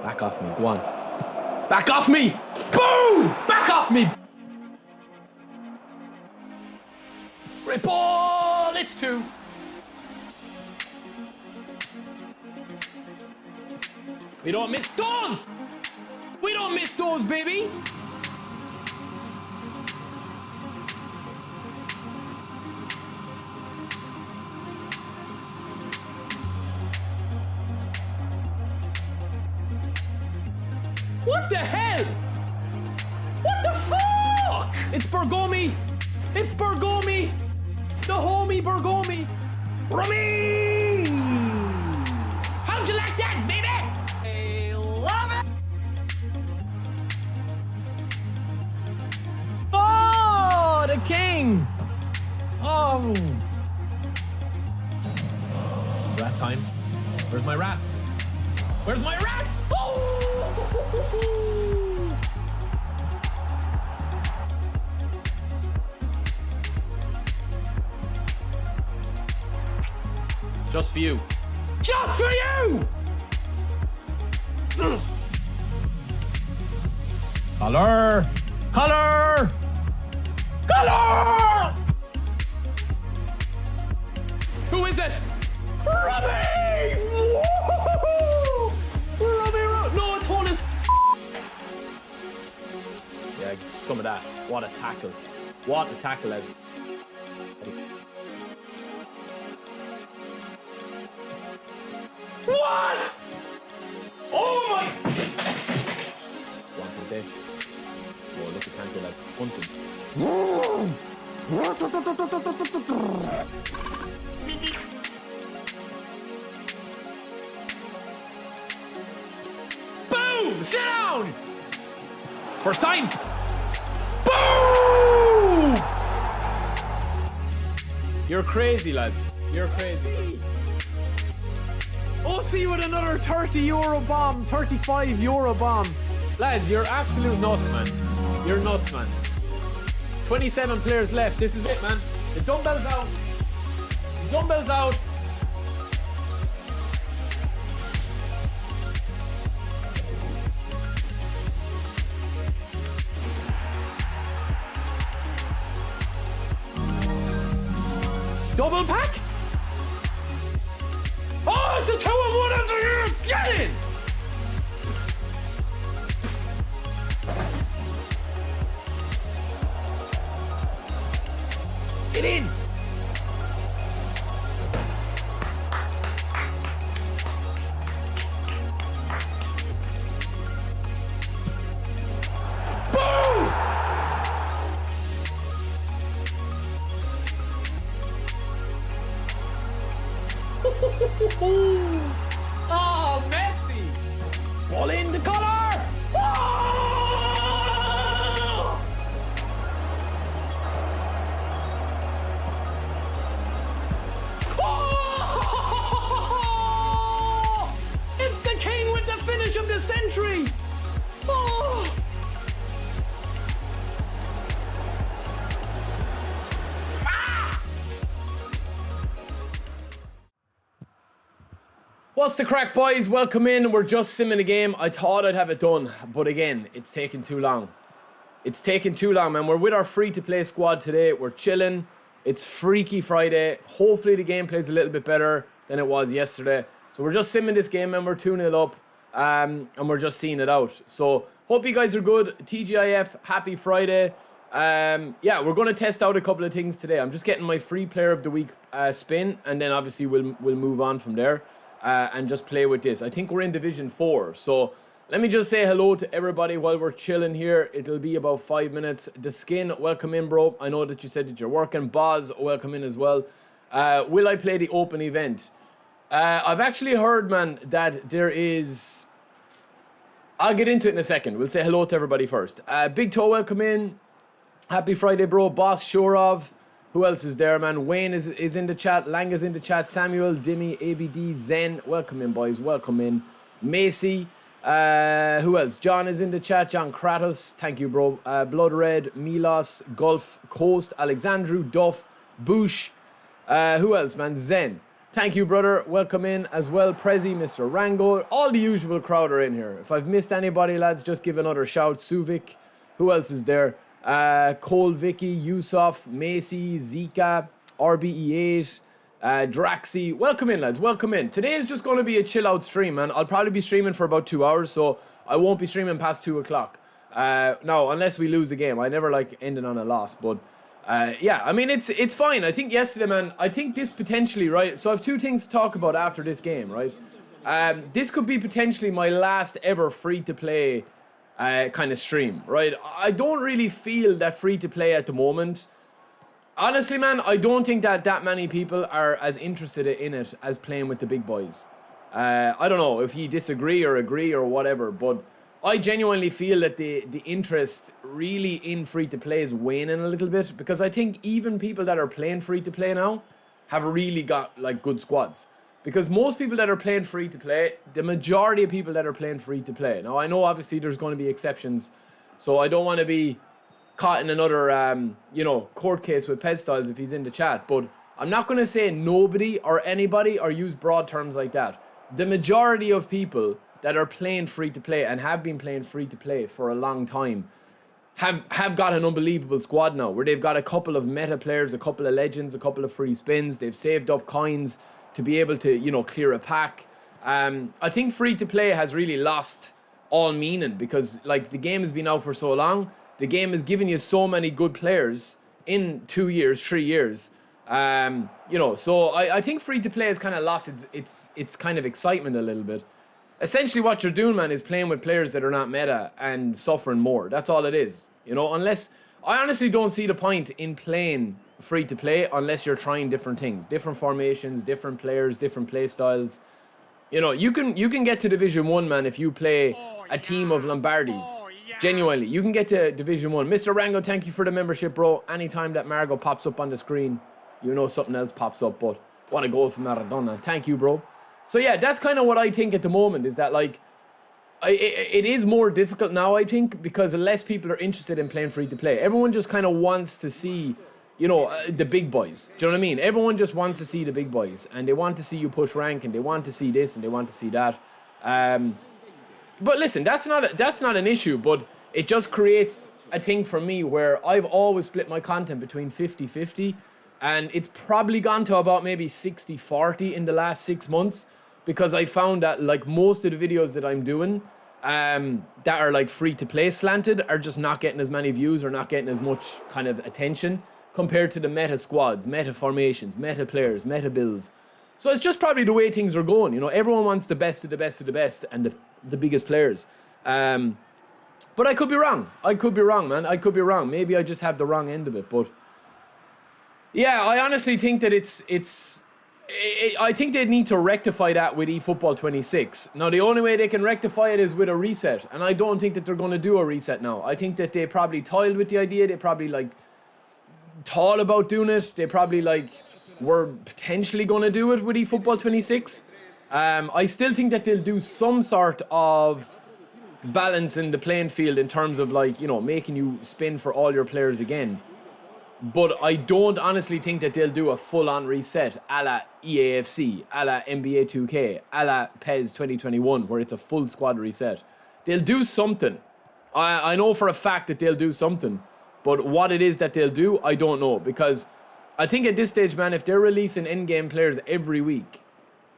Back off me. Go on. Back off me! Boom! Back off me! Great ball! It's 2. We don't miss those! We don't miss those, baby! What the hell? What the fuck? It's Bergomi! It's Bergomi! The homie Bergomi! Rummy! How'd you like that, baby? I love it! Oh, the king! Oh! Rat time. Where's my rats? Where's my rats? Oh! Just for you. Just for you! Color! Color! Color! Who is it? Robbie! Robbie! No, it's Honus! Yeah, some of that. What a tackle. What a tackle, lads. What? Oh my! One for the day. Oh, look at Kanko, that's hunting. Boom! Sit down! First time! Boom! You're crazy, lads. You're crazy. OC with another €30 bomb, €35 bomb. Lads, you're absolute nuts, man. You're nuts, man. 27 players left. This is it, man. The dumbbells out. The dumbbells out. Double pack? Oh, it's a 2-on-1 after here! Get in! Get in! Oh, Messi! Ball in the collar! Oh! Oh! It's the king with the finish of the century! Oh! What's the crack, boys? Welcome in. We're just simming the game. I thought I'd have it done, but again, it's taken too long. It's taken too long, man. We're with our free-to-play squad today. We're chilling. It's Freaky Friday. Hopefully the gameplay's a little bit better than it was yesterday. So we're just simming this game, man. We're 2-0 up, and we're just seeing it out. So hope you guys are good. TGIF, happy Friday. Yeah, we're going to test out a couple of things today. I'm just getting my free player of the week spin, and then obviously we'll move on from there. And just play with this. I think we're in Division 4. So let me just say hello to everybody while we're chilling here. It'll be about 5 minutes. The Skin, welcome in, bro. I know that you said that you're working. Boz, welcome in as well. Will I play the open event? I've actually heard, man, that there is... I'll get into it in a second. We'll say hello to everybody first. Big Toe, welcome in. Happy Friday, bro. Boss Shorov. Who else is there, man? Wayne is in the chat. Lang is in the chat. Samuel, Dimmy, ABD, Zen. Welcome in, boys. Welcome in. Macy. Who else? John is in the chat. John Kratos. Thank you, bro. Blood Red, Milos, Gulf Coast, Alexandru, Duff, Bush. Who else, man? Zen. Thank you, brother. Welcome in as well. Prezi, Mr. Rango. All the usual crowd are in here. If I've missed anybody, lads, just give another shout. Suvik. Who else is there? Cole, Vicky, Yusuf, Macy, Zika, RBE8, Draxi. Welcome in, lads. Welcome in. Today is just going to be a chill out stream, man. I'll probably be streaming for about 2 hours, so I won't be streaming past 2 o'clock. No, unless we lose a game. I never like ending on a loss, but yeah, I mean, it's fine. I think yesterday, man, I think this potentially, right? So I have 2 things to talk about after this game, right? This could be potentially my last ever free-to-play kind of stream, right? I don't really feel that free-to-play at the moment. Honestly, man, I don't think that many people are as interested in it as playing with the big boys. I don't know if you disagree or agree or whatever, but I genuinely feel that the interest really in free-to-play is waning a little bit, because I think even people that are playing free-to-play now have really got like good squads. Because most people that are playing free-to-play, the majority of people that are playing free-to-play, now I know obviously there's going to be exceptions, so I don't want to be caught in another, you know, court case with Pez Styles if he's in the chat, but I'm not going to say nobody or anybody or use broad terms like that. The majority of people that are playing free-to-play and have been playing free-to-play for a long time have got an unbelievable squad now, where they've got a couple of meta players, a couple of legends, a couple of free spins, they've saved up coins to be able to, you know, clear a pack. I think free-to-play has really lost all meaning, because like the game has been out for so long, the game has given you so many good players in 2 years, 3 years. You know, so I think free-to-play has kind of lost its kind of excitement a little bit. Essentially what you're doing, man, is playing with players that are not meta and suffering more. That's all it is. You know, unless... I honestly don't see the point in playing free-to-play unless you're trying different things. Different formations, different players, different play styles. You know, you can get to Division 1, man, if you play a team of Lombardis. Genuinely, you can get to Division 1. Mr. Rango, thank you for the membership, bro. Anytime that Margot pops up on the screen, you know something else pops up, but what a goal from Maradona. Thank you, bro. So yeah, that's kind of what I think at the moment, is that like, it is more difficult now, I think, because less people are interested in playing free-to-play. Everyone just kind of wants to see, you know, the big boys. Do you know what I mean? Everyone just wants to see the big boys, and they want to see you push rank, and they want to see this, and they want to see that. But listen, that's not an issue, but it just creates a thing for me where I've always split my content between 50-50, and it's probably gone to about maybe 60-40 in the last 6 months, because I found that like most of the videos that I'm doing that are like free to play slanted are just not getting as many views or not getting as much kind of attention compared to the meta squads, meta formations, meta players, meta builds. So it's just probably the way things are going. You know, everyone wants the best of the best of the best and the biggest players. But I could be wrong. I could be wrong, man. I could be wrong. Maybe I just have the wrong end of it. But yeah, I honestly think that I think they need to rectify that with eFootball 26. Now, the only way they can rectify it is with a reset. And I don't think that they're going to do a reset now. I think that they probably toyed with the idea. They probably, like, thought about doing it. They probably, like, were potentially going to do it with eFootball 26. I still think that they'll do some sort of balance in the playing field in terms of, like, you know, making you spin for all your players again. But I don't honestly think that they'll do a full-on reset a la EAFC, a la NBA 2K, a la PES 2021, where it's a full squad reset. They'll do something. I know for a fact that they'll do something. But what it is that they'll do, I don't know. Because I think at this stage, man, if they're releasing in-game players every week,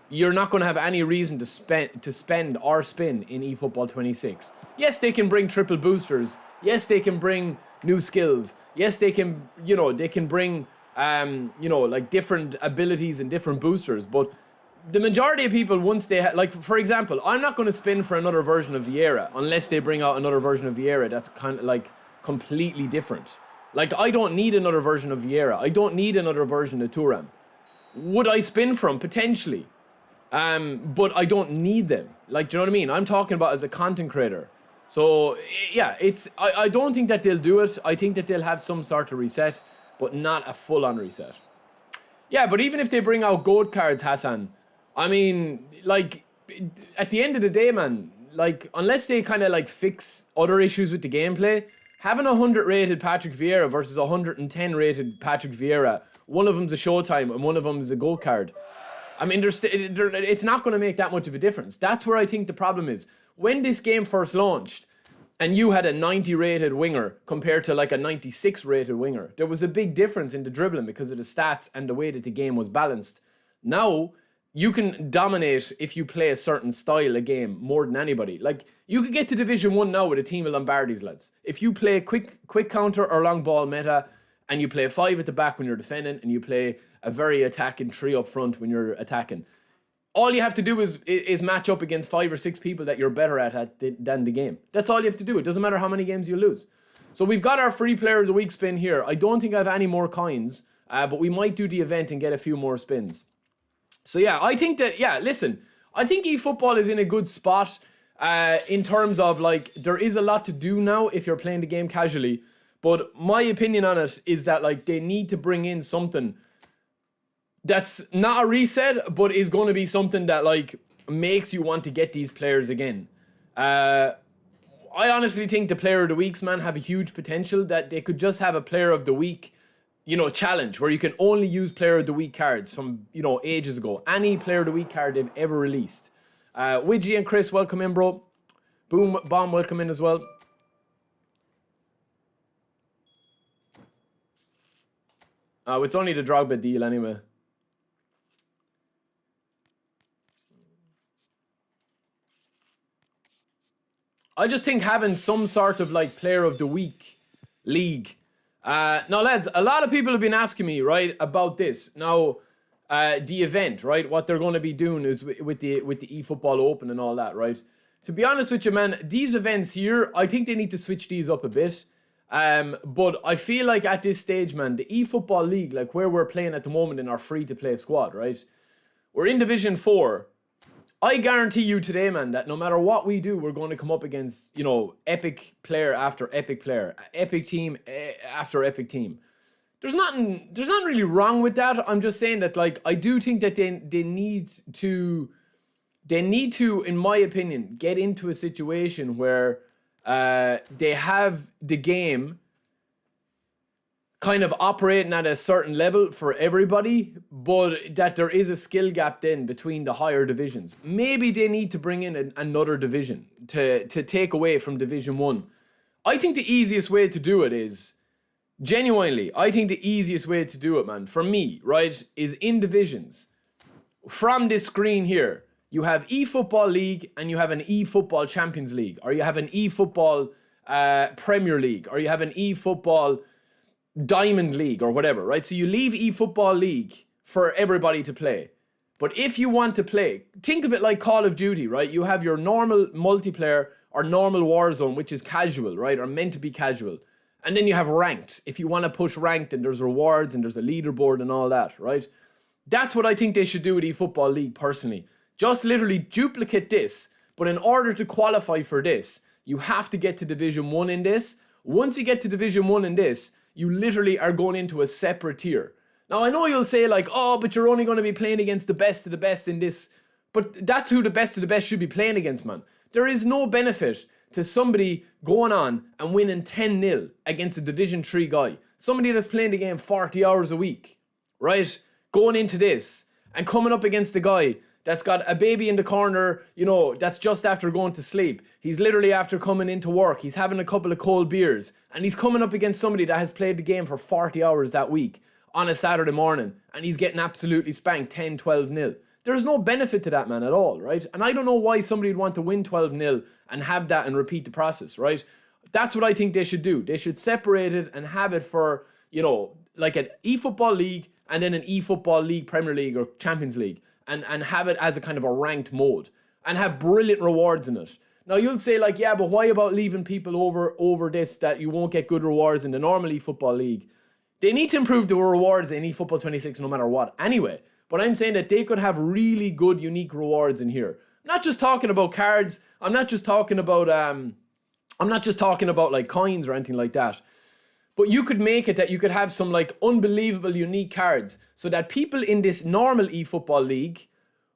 you're not going to have any reason to spend or spin in eFootball 26. Yes, they can bring triple boosters. Yes, they can bring new skills. Yes, they can, you know, they can bring, you know, like different abilities and different boosters. But the majority of people, once they, like, for example, I'm not going to spin for another version of Vieira unless they bring out another version of Vieira that's kind of like completely different. Like, I don't need another version of Vieira. I don't need another version of Thuram. Would I spin from? Potentially. But I don't need them. Like, do you know what I mean? I'm talking about as a content creator. So, yeah, I don't think that they'll do it. I think that they'll have some sort of reset, but not a full-on reset. Yeah, but even if they bring out gold cards, Hassan, I mean, like, at the end of the day, man, like, unless they kind of, like, fix other issues with the gameplay, having a 100 rated Patrick Vieira versus a 110 rated Patrick Vieira, one of them's a Showtime and one of them's a gold card. I mean, it's not going to make that much of a difference. That's where I think the problem is. When this game first launched, and you had a 90 rated winger compared to like a 96 rated winger, there was a big difference in the dribbling because of the stats and the way that the game was balanced. Now, you can dominate if you play a certain style of game more than anybody. Like, you could get to Division 1 now with a team of Lombardi's, lads. If you play quick counter or long ball meta, and you play 5 at the back when you're defending, and you play a very attacking 3 up front when you're attacking, all you have to do is match up against 5 or 6 people that you're better than the game. That's all you have to do. It doesn't matter how many games you lose. So we've got our free player of the week spin here. I don't think I have any more coins, but we might do the event and get a few more spins. So yeah, I think that, listen, I think eFootball is in a good spot in terms of, like, there is a lot to do now if you're playing the game casually. But my opinion on it is that, like, they need to bring in something that's not a reset, but is going to be something that, like, makes you want to get these players again. I honestly think the player of the weeks, man, have a huge potential that they could just have a player of the week, you know, challenge where you can only use player of the week cards from, you know, ages ago. Any player of the week card they've ever released. Widgie and Chris, welcome in, bro. Boom Bomb, welcome in as well. It's only the Drogba deal anyway. I just think having some sort of, like, player of the week league. Now, lads, a lot of people have been asking me, right, about this. Now, the event, right, what they're going to be doing is with the eFootball Open and all that, right? To be honest with you, man, these events here, I think they need to switch these up a bit. But I feel like at this stage, man, the eFootball League, like where we're playing at the moment in our free-to-play squad, right? We're in Division 4. I guarantee you today, man, that no matter what we do, we're going to come up against, you know, epic player after epic player, epic team after epic team. There's nothing really wrong with that. I'm just saying that, like, I do think that they need to, in my opinion, get into a situation where they have the game kind of operating at a certain level for everybody, but that there is a skill gap then between the higher divisions. Maybe they need to bring in another division to take away from Division 1. I think the easiest way to do it is, genuinely, I think the easiest way to do it, man, for me, right, is in divisions. From this screen here, you have eFootball League and you have an eFootball Champions League, or you have an eFootball Premier League, or you have an eFootball Diamond League, or whatever, right? So you leave eFootball League for everybody to play. But if you want to play, think of it like Call of Duty, right? You have your normal multiplayer or normal Warzone, which is casual, right? Or meant to be casual. And then you have ranked. If you want to push ranked, and there's rewards and there's a leaderboard and all that, right? That's what I think they should do with eFootball League, personally. Just literally duplicate this. But in order to qualify for this, you have to get to Division 1 in this. Once you get to Division 1 in this, you literally are going into a separate tier. Now, I know you'll say, like, oh, but you're only going to be playing against the best of the best in this. But that's who the best of the best should be playing against, man. There is no benefit to somebody going on and winning 10-0 against a Division 3 guy. Somebody that's playing the game 40 hours a week, right? Going into this and coming up against the guy that's got a baby in the corner, you know, that's just after going to sleep. He's literally after coming into work. He's having a couple of cold beers. And he's coming up against somebody that has played the game for 40 hours that week on a Saturday morning. And he's getting absolutely spanked 10-12-0. There's no benefit to that, man, at all, right? And I don't know why somebody would want to win 12-0 and have that and repeat the process, right? That's what I think they should do. They should separate it and have it for, you know, like an eFootball League and then an eFootball League, Premier League or Champions League. And have it as a kind of a ranked mode and have brilliant rewards in it. Now you'll say, like, yeah, but why about leaving people over this, that you won't get good rewards in the normal eFootball League? They need to improve the rewards in eFootball 26 no matter what anyway. But I'm saying that they could have really good unique rewards in here. I'm not just talking about cards. I'm not just talking about like coins or anything like that. But you could make it that you could have some, like, unbelievable unique cards so that people in this normal eFootball League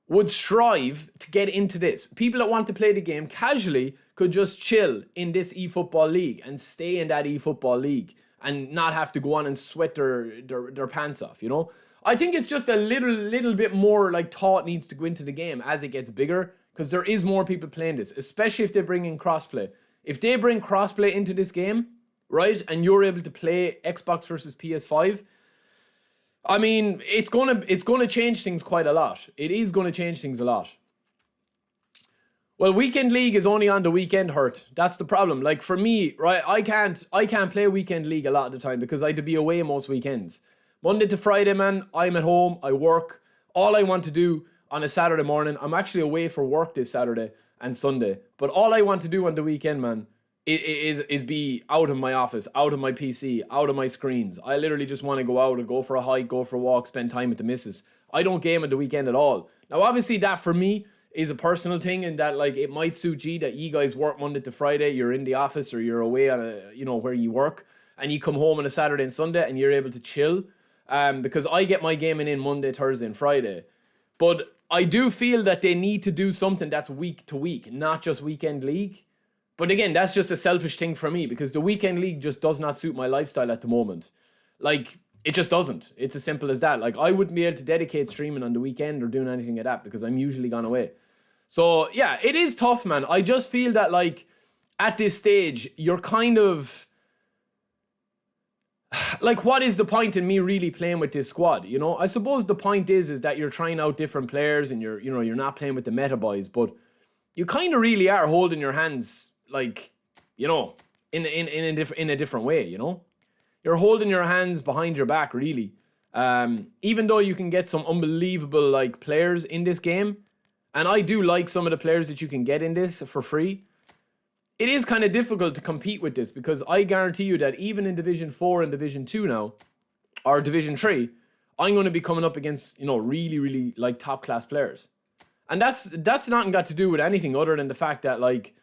would strive to get into this. People that want to play the game casually could just chill in this eFootball League and stay in that eFootball League and not have to go on and sweat their pants off, you know? I think it's just a little bit more like thought needs to go into the game as it gets bigger, because there is more people playing this, especially if they bring in crossplay. If they bring crossplay into this game, right, and you're able to play Xbox versus PS5, I mean, it's gonna change things quite a lot. It is gonna change things a lot. Well, Weekend League is only on the weekend, Hurt. That's the problem. Like for me, right, I can't play Weekend League a lot of the time because I had to be away most weekends. Monday to Friday, man, I'm at home, I work. All I want to do on a Saturday morning, I'm actually away for work this Saturday and Sunday, but all I want to do on the weekend, man, is be out of my office, out of my PC, out of my screens. I literally just want to go out and go for a hike, go for a walk, spend time with the missus. I don't game at the weekend at all. Now, obviously, that for me is a personal thing, and that like it might suit you that you guys work Monday to Friday, you're in the office or you're away on a, you know, where you work, and you come home on a Saturday and Sunday and you're able to chill. Because I get my gaming in Monday, Thursday, and Friday. But I do feel that they need to do something that's week to week, not just Weekend League. But again, that's just a selfish thing for me because the Weekend League just does not suit my lifestyle at the moment. Like, it just doesn't. It's as simple as that. Like, I wouldn't be able to dedicate streaming on the weekend or doing anything like that because I'm usually gone away. So, yeah, it is tough, man. I just feel that, like, at this stage, you're kind of... Like, what is the point in me really playing with this squad? You know, I suppose the point is that you're trying out different players and you're not playing with the meta boys, but you kind of really are holding your hands, like, you know, in a different way, you know? You're holding your hands behind your back, really. Even though you can get some unbelievable, like, players in this game, and I do like some of the players that you can get in this for free, it is kind of difficult to compete with this because I guarantee you that even in Division 4 and Division 2 now, or Division 3, I'm going to be coming up against, you know, really, really, like, top-class players. And that's not got to do with anything other than the fact that, like,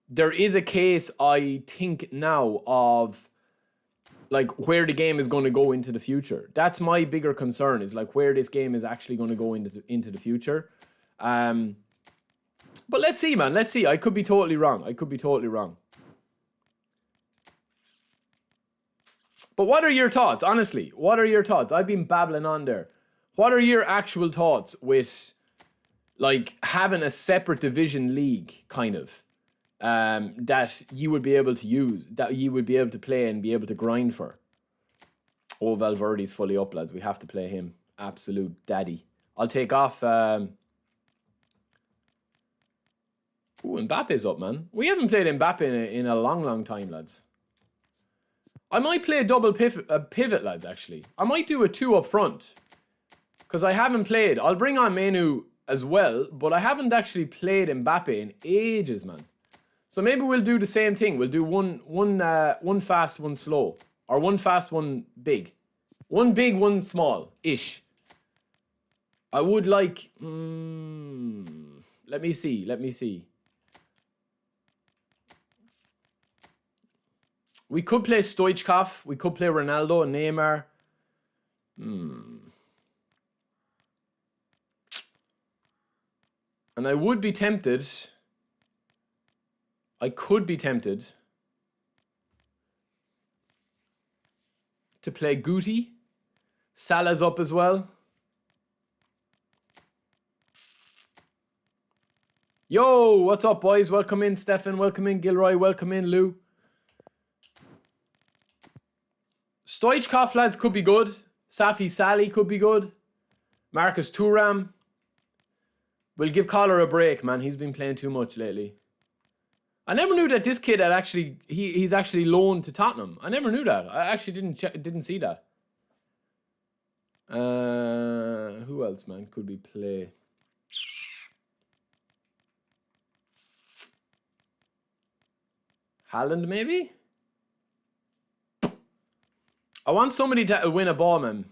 there is a case, I think, now of, like, where the game is going to go into the future. That's my bigger concern, is, like, where this game is actually going to go into the future. But let's see, man. Let's see. I could be totally wrong. But what are your thoughts, honestly? What are your thoughts? I've been babbling on there. What are your actual thoughts with, like, having a separate division league, kind of, that you would be able to use, that you would be able to play and be able to grind for? Oh, Valverde's fully up, lads. We have to play him. Absolute daddy. I'll take off... Ooh, Mbappe's up, man. We haven't played Mbappe in a long time, lads. I might play a double pivot, lads, actually. I might do a 2 up front. Because I haven't played. I'll bring on Menu as well, but I haven't actually played Mbappe in ages, man. So maybe we'll do the same thing. We'll do one fast, one slow. Or one fast, one big. One big, one small-ish. I would like... Let me see. We could play Stoichkov. We could play Ronaldo and Neymar. And I would be tempted. I could be tempted to play Guti. Salah's up as well. Yo, what's up, boys? Welcome in, Stefan. Welcome in, Gilroy. Welcome in, Lou. Stoichkov, lads, could be good. Safi Sally could be good. Marcus Thuram. We'll give Collar a break, man. He's been playing too much lately. I never knew that this kid had actually... He's actually loaned to Tottenham. I never knew that. I actually didn't see that. Who else, man, could we play? Haaland, maybe? I want somebody to win a ball, man.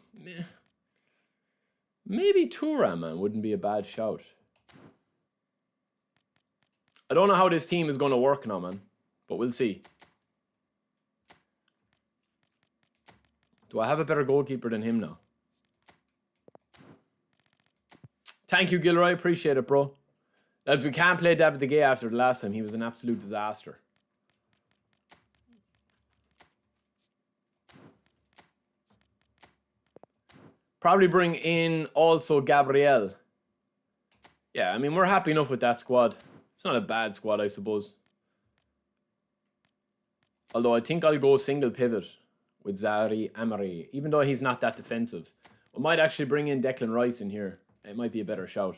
Maybe Thuram, man, wouldn't be a bad shout. I don't know how this team is going to work now, man. But we'll see. Do I have a better goalkeeper than him now? Thank you, Gilroy. Appreciate it, bro. Lads, we can't play David De Gea after the last time. He was an absolute disaster. Probably bring in also Gabriel. Yeah, I mean, we're happy enough with that squad. It's not a bad squad, I suppose. Although I think I'll go single pivot with Zari Emery, even though he's not that defensive. I might actually bring in Declan Rice in here. It might be a better shout.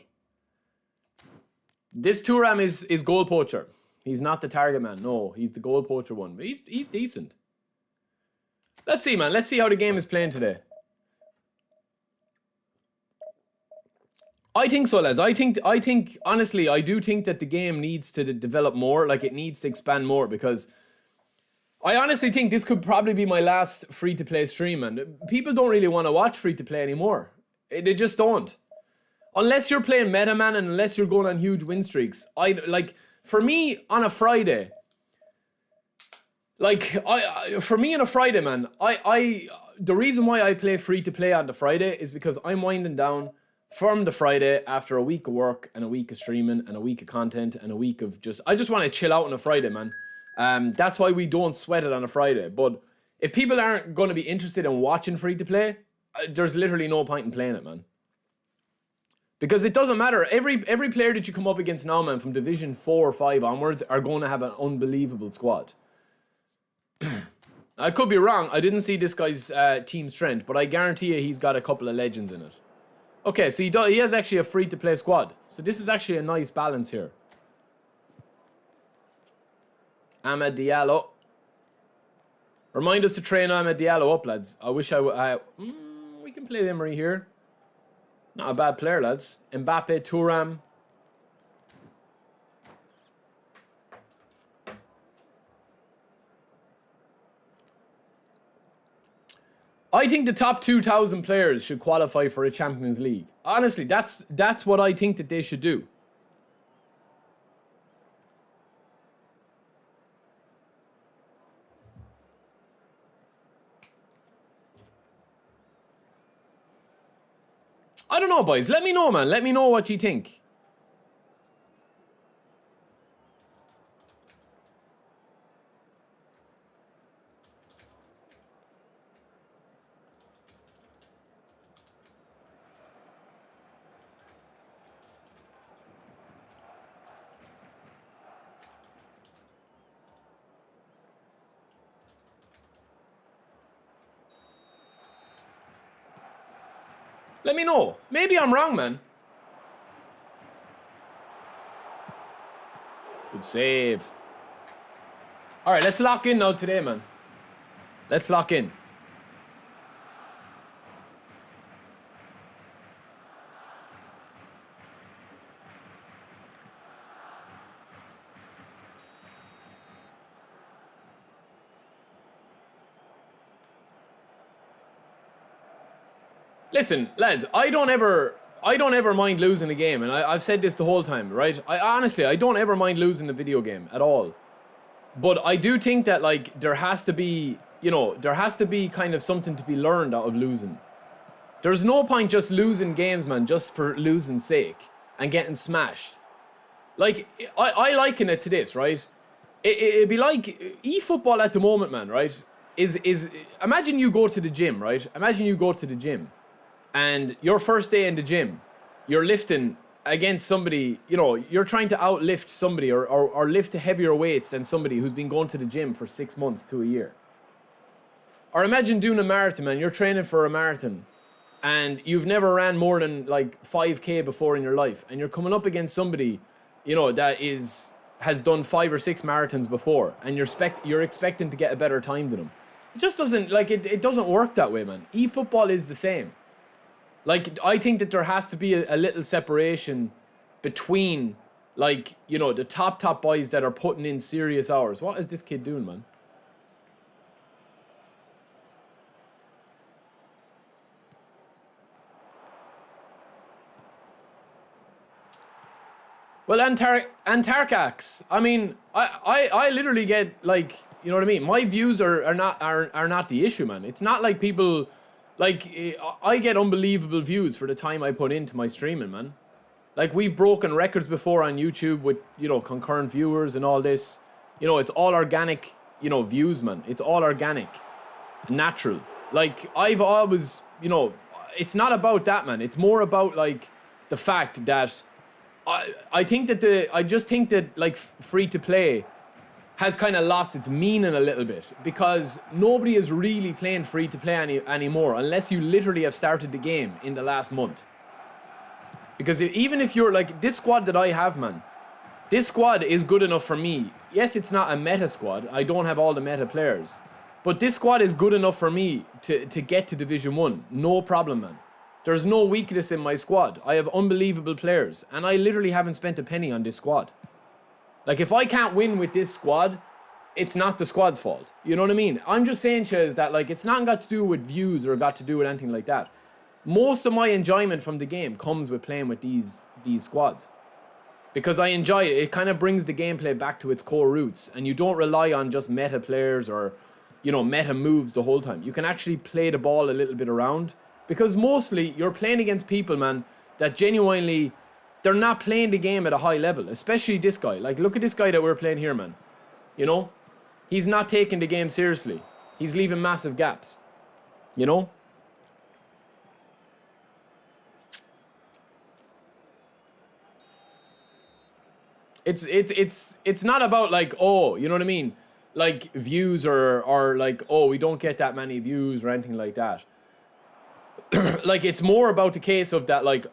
This Thuram is goal poacher. He's not the target man. No, he's the goal poacher one. But he's decent. Let's see, man. Let's see how the game is playing today. I think so, lads. I think, honestly, I do think that the game needs to develop more. Like, it needs to expand more, because I honestly think this could probably be my last free-to-play stream, man. People don't really want to watch free-to-play anymore. They just don't. Unless you're playing meta, man, and unless you're going on huge win streaks. For me, on a Friday, for me on a Friday, man, the reason why I play free-to-play on the Friday is because I'm winding down from the Friday after a week of work and a week of streaming and a week of content and a week of I just want to chill out on a Friday, man. That's why we don't sweat it on a Friday. But if people aren't going to be interested in watching free-to-play, there's literally no point in playing it, man. Because it doesn't matter. Every player that you come up against now, man, from Division 4 or 5 onwards, are going to have an unbelievable squad. I could be wrong. I didn't see this guy's team strength, but I guarantee you he's got a couple of legends in it. Okay, so he has actually a free-to-play squad. So this is actually a nice balance here. Ahmed Diallo. Remind us to train Ahmed Diallo up, lads. I wish we can play Emery here. Not a bad player, lads. Mbappe, Thuram. I think the top 2,000 players should qualify for a Champions League. Honestly, that's what I think that they should do. I don't know, boys. Let me know, man. Let me know what you think. Let me know. Maybe I'm wrong, man. Good save. All right, let's lock in now today, man. Let's lock in. Listen, lads, I don't ever mind losing a game, and I've said this the whole time, right? Honestly, I don't ever mind losing a video game at all. But I do think that, like, there has to be, there has to be kind of something to be learned out of losing. There's no point just losing games, man, just for losing's sake and getting smashed. Like, I liken it to this, right? It'd be like eFootball at the moment, man, right? Imagine you go to the gym, right? Imagine you go to the gym. And your first day in the gym, you're lifting against somebody, you're trying to outlift somebody or lift heavier weights than somebody who's been going to the gym for 6 months to a year. Or imagine doing a marathon, man. You're training for a marathon and you've never ran more than like 5K before in your life. And you're coming up against somebody, that has done 5 or 6 marathons before. And you're expecting to get a better time than them. It just doesn't, like, it doesn't work that way, man. eFootball is the same. Like, I think that there has to be a little separation between, like, the top boys that are putting in serious hours. What is this kid doing, man? Well, Antarcax, I mean, I literally get, like, you know what I mean? My views are not the issue, man. It's not like people... Like, I get unbelievable views for the time I put into my streaming, man. Like, we've broken records before on YouTube with, concurrent viewers and all this. It's all organic, views, man. It's all organic. Natural. Like, I've always, it's not about that, man. It's more about like the fact that I just think that like free to play has kind of lost its meaning a little bit, because nobody is really playing free to play anymore unless you literally have started the game in the last month. Because even if you're like this squad that I have, man, this squad is good enough for me. Yes, it's not a meta squad. I don't have all the meta players. But this squad is good enough for me to get to Division 1. No problem, man. There's no weakness in my squad. I have unbelievable players. And I literally haven't spent a penny on this squad. Like, if I can't win with this squad, it's not the squad's fault. You know what I mean? I'm just saying, Chez, that, like, it's not got to do with views or got to do with anything like that. Most of my enjoyment from the game comes with playing with these squads. Because I enjoy it. It kind of brings the gameplay back to its core roots. And you don't rely on just meta players or, you know, meta moves the whole time. You can actually play the ball a little bit around. Because mostly, you're playing against people, man, that genuinely, they're not playing the game at a high level. Especially this guy. Like, look at this guy that we're playing here, man. You know? He's not taking the game seriously. He's leaving massive gaps. You know? It's not about like, oh, you know what I mean? Like views or like, oh, we don't get that many views or anything like that. Like, it's more about the case of that, like,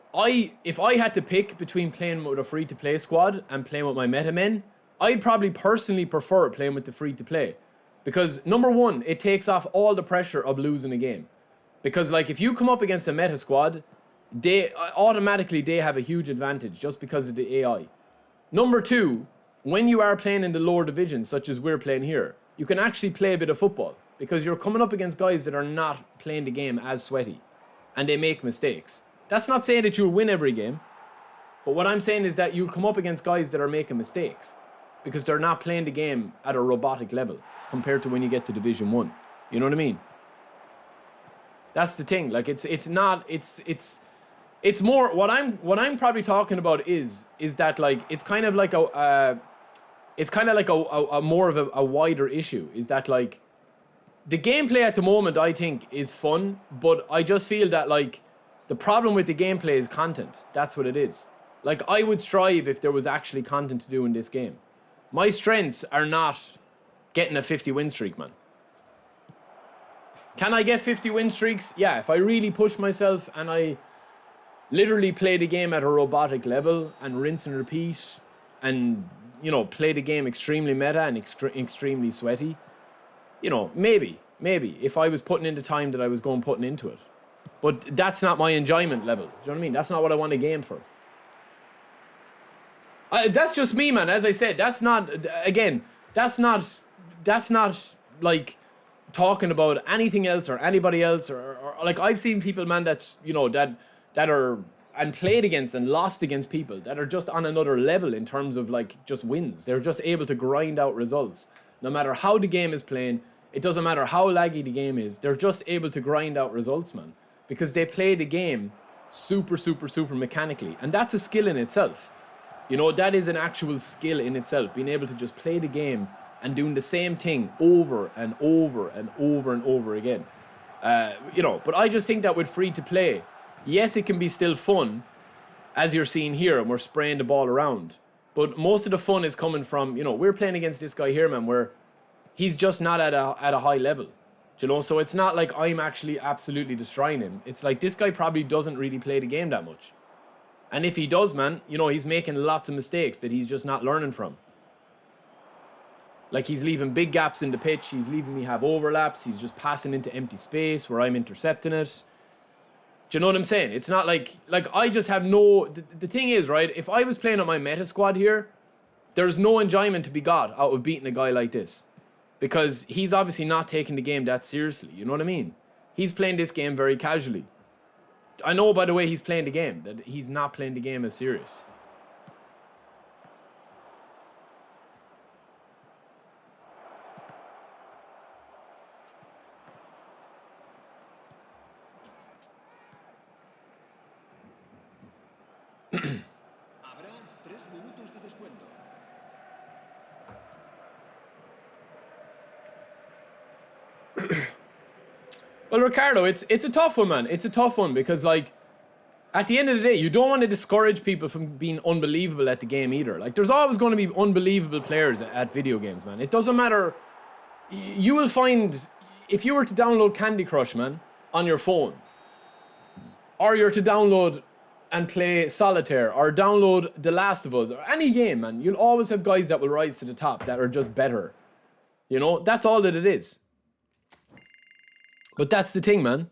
if I had to pick between playing with a free-to-play squad and playing with my meta men, I'd probably personally prefer playing with the free-to-play. Because, number one, it takes off all the pressure of losing a game. Because, like, if you come up against a meta squad, they have a huge advantage just because of the AI. Number two, when you are playing in the lower divisions, such as we're playing here, you can actually play a bit of football. Because you're coming up against guys that are not playing the game as sweaty. And they make mistakes. That's not saying that you'll win every game. But what I'm saying is that you'll come up against guys that are making mistakes. Because they're not playing the game at a robotic level. Compared to when you get to Division 1. You know what I mean? That's the thing. Like, it's more, what I'm probably talking about is that, like, it's kind of like a more of a wider issue. Is that, like, the gameplay at the moment, I think, is fun, but I just feel that, like, the problem with the gameplay is content. That's what it is. Like, I would strive if there was actually content to do in this game. My strengths are not getting a 50 win streak, man. Can I get 50 win streaks? Yeah, if I really push myself and I literally play the game at a robotic level and rinse and repeat and, you know, play the game extremely meta and extremely sweaty. You know, maybe, if I was putting in the time that I was putting into it. But that's not my enjoyment level. Do you know what I mean? That's not what I want a game for. That's just me, man. As I said, that's not, again, that's not like talking about anything else or anybody else or like, I've seen people, man, that's, you know, that are, and played against and lost against people that are just on another level in terms of, like, just wins. They're just able to grind out results. No matter how the game is playing, it doesn't matter how laggy the game is, they're just able to grind out results, man. Because they play the game super mechanically. And that's a skill in itself. You know, that is an actual skill in itself. Being able to just play the game and doing the same thing over and over and over and over again. You know, but I just think that with free to play, yes, it can be still fun, as you're seeing here, and we're spraying the ball around. But most of the fun is coming from, you know, we're playing against this guy here, man, where he's just not at a high level. You know, so it's not like I'm actually absolutely destroying him. It's like this guy probably doesn't really play the game that much. And if he does, man, you know, he's making lots of mistakes that he's just not learning from. Like, he's leaving big gaps in the pitch. He's leaving me have overlaps. He's just passing into empty space where I'm intercepting it. Do you know what I'm saying? It's not like I just have no... The thing is, right, if I was playing on my meta squad here, there's no enjoyment to be got out of beating a guy like this. Because he's obviously not taking the game that seriously. You know what I mean? He's playing this game very casually. I know by the way he's playing the game that he's not playing the game as serious. Well, Ricardo, it's a tough one, man. It's a tough one because, like, at the end of the day, you don't want to discourage people from being unbelievable at the game either. Like, there's always going to be unbelievable players at video games, man. It doesn't matter. You will find, if you were to download Candy Crush, man, on your phone, or you're to download and play Solitaire, or download The Last of Us, or any game, man, you'll always have guys that will rise to the top that are just better. You know, that's all that it is. But that's the thing, man.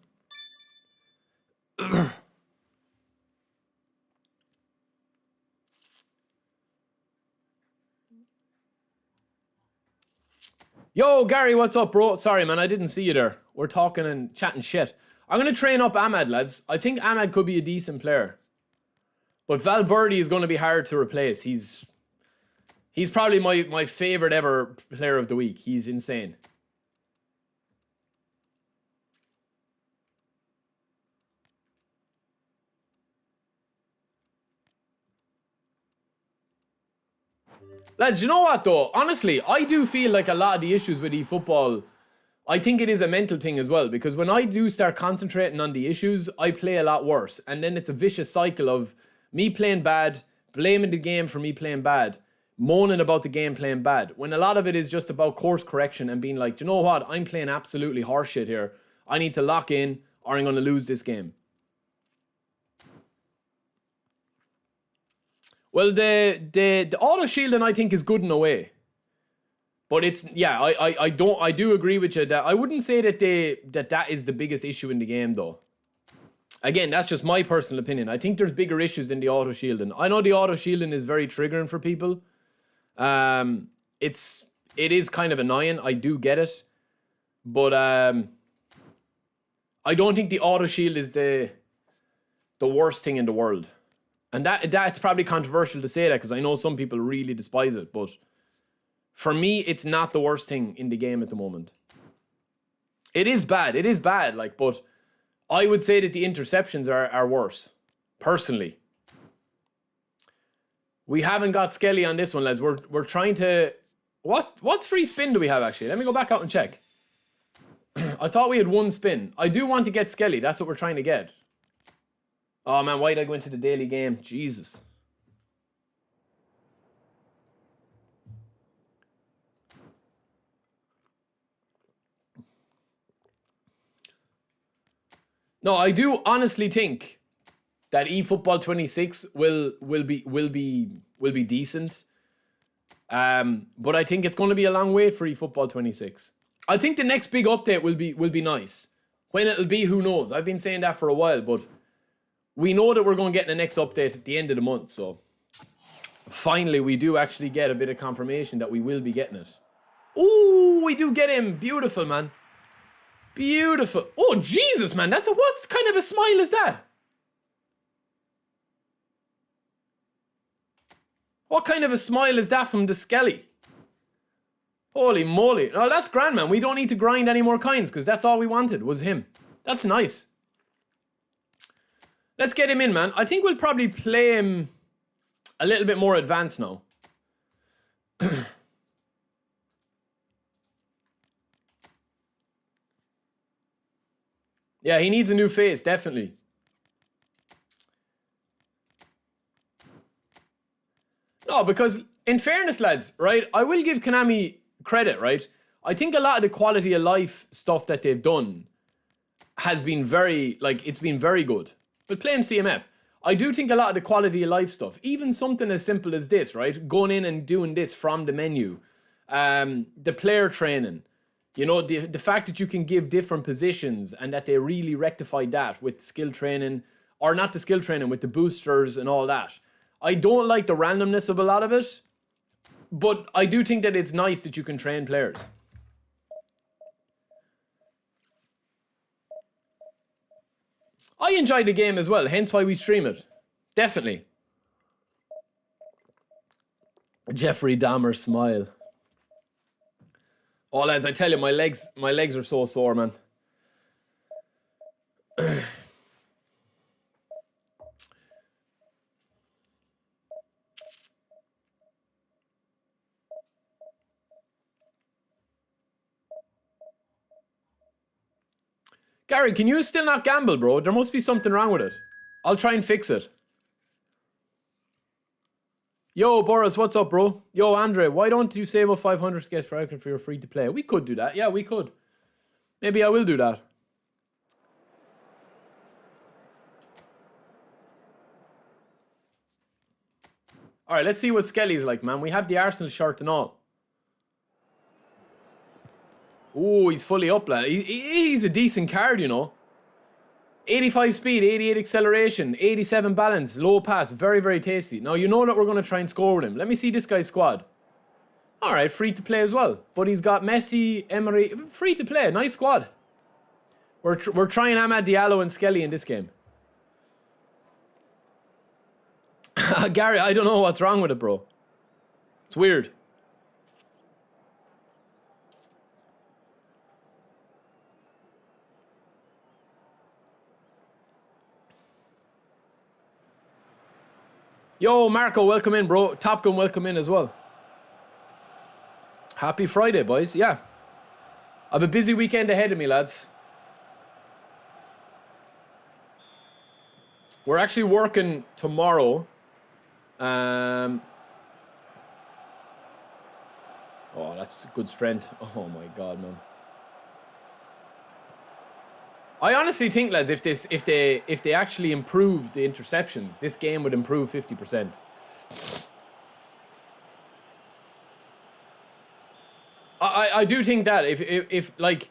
Yo, Gary, what's up, bro? Sorry, man, I didn't see you there. We're talking and chatting shit. I'm going to train up Ahmad, lads. I think Ahmad could be a decent player. But Valverde is going to be hard to replace. He's probably my favorite ever player of the week. He's insane. Lads, you know what though? Honestly, I do feel like a lot of the issues with eFootball, I think it is a mental thing as well. Because when I do start concentrating on the issues, I play a lot worse. And then it's a vicious cycle of me playing bad, blaming the game for me playing bad, moaning about the game playing bad. When a lot of it is just about course correction and being like, do you know what? I'm playing absolutely horseshit here. I need to lock in or I'm going to lose this game. Well, the auto shielding I think is good in a way, but it's I do agree with you that I wouldn't say that that is the biggest issue in the game though. Again, that's just my personal opinion. I think there's bigger issues in the auto shielding. I know the auto shielding is very triggering for people. It is kind of annoying. I do get it, but I don't think the auto shield is the worst thing in the world. And that's probably controversial to say that because I know some people really despise it. But for me, it's not the worst thing in the game at the moment. It is bad. It is bad. Like, but I would say that the interceptions are worse. Personally. We haven't got Skelly on this one, lads. We're trying to... What free spin do we have, actually? Let me go back out and check. I thought we had one spin. I do want to get Skelly. That's what we're trying to get. Oh man, why did I go into the daily game? Jesus. No, I do honestly think that eFootball 26 will be decent. But I think it's going to be a long wait for eFootball 26. I think the next big update will be nice. When it'll be, who knows? I've been saying that for a while, but we know that we're going to get the next update at the end of the month, so finally we do actually get a bit of confirmation that we will be getting it. Ooh, we do get him. Beautiful, man. Beautiful. Oh, Jesus, man. What kind of a smile is that? What kind of a smile is that from the Skelly? Holy moly. Oh, that's grand, man. We don't need to grind any more coins because that's all we wanted was him. That's nice. Let's get him in, man. I think we'll probably play him a little bit more advanced now. Yeah, he needs a new face, definitely. No, because in fairness, lads, right, I will give Konami credit, right? I think a lot of the quality of life stuff that they've done has been very, like, it's been very good. But playing CMF, I do think a lot of the quality of life stuff, even something as simple as this, right? Going in and doing this from the menu. The player training. You know, the fact that you can give different positions and that they really rectified that with skill training, or not the skill training, with the boosters and all that. I don't like the randomness of a lot of it, but I do think that it's nice that you can train players. I enjoy the game as well, hence why we stream it. Definitely. Jeffrey Dahmer smile. Oh, lads, I tell you, my legs are so sore, man. Gary, can you still not gamble, bro? There must be something wrong with it. I'll try and fix it. Yo, Boris, what's up, bro? Yo, Andre, why don't you save up 500 to get for your free to play? We could do that. Yeah, we could. Maybe I will do that. All right, let's see what Skelly's like, man. We have the Arsenal shirt and all. Oh, he's fully up, lad. He's a decent card, you know. 85 speed, 88 acceleration, 87 balance, low pass. Very, very tasty. Now, you know that we're going to try and score with him. Let me see this guy's squad. All right, free to play as well. But he's got Messi, Emery. Free to play. Nice squad. We're trying Amad Diallo and Skelly in this game. Gary, I don't know what's wrong with it, bro. It's weird. Yo, Marco, welcome in, bro. Top Gun, welcome in as well. Happy Friday, boys. Yeah. I have a busy weekend ahead of me, lads. We're actually working tomorrow. Oh, that's good strength. Oh my god, man. I honestly think, lads, if they actually improved the interceptions, this game would improve 50%. I do think that if like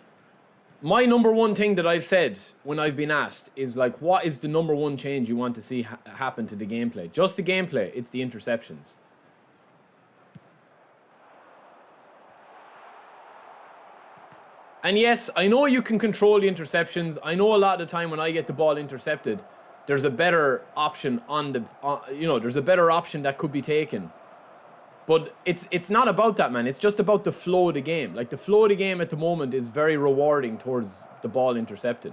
my number one thing that I've said when I've been asked is like, what is the number one change you want to see happen to the gameplay? Just the gameplay. It's the interceptions. And yes, I know you can control the interceptions. I know a lot of the time when I get the ball intercepted, there's a better option on the, there's a better option that could be taken. But it's not about that, man. It's just about the flow of the game. Like, the flow of the game at the moment is very rewarding towards the ball intercepted.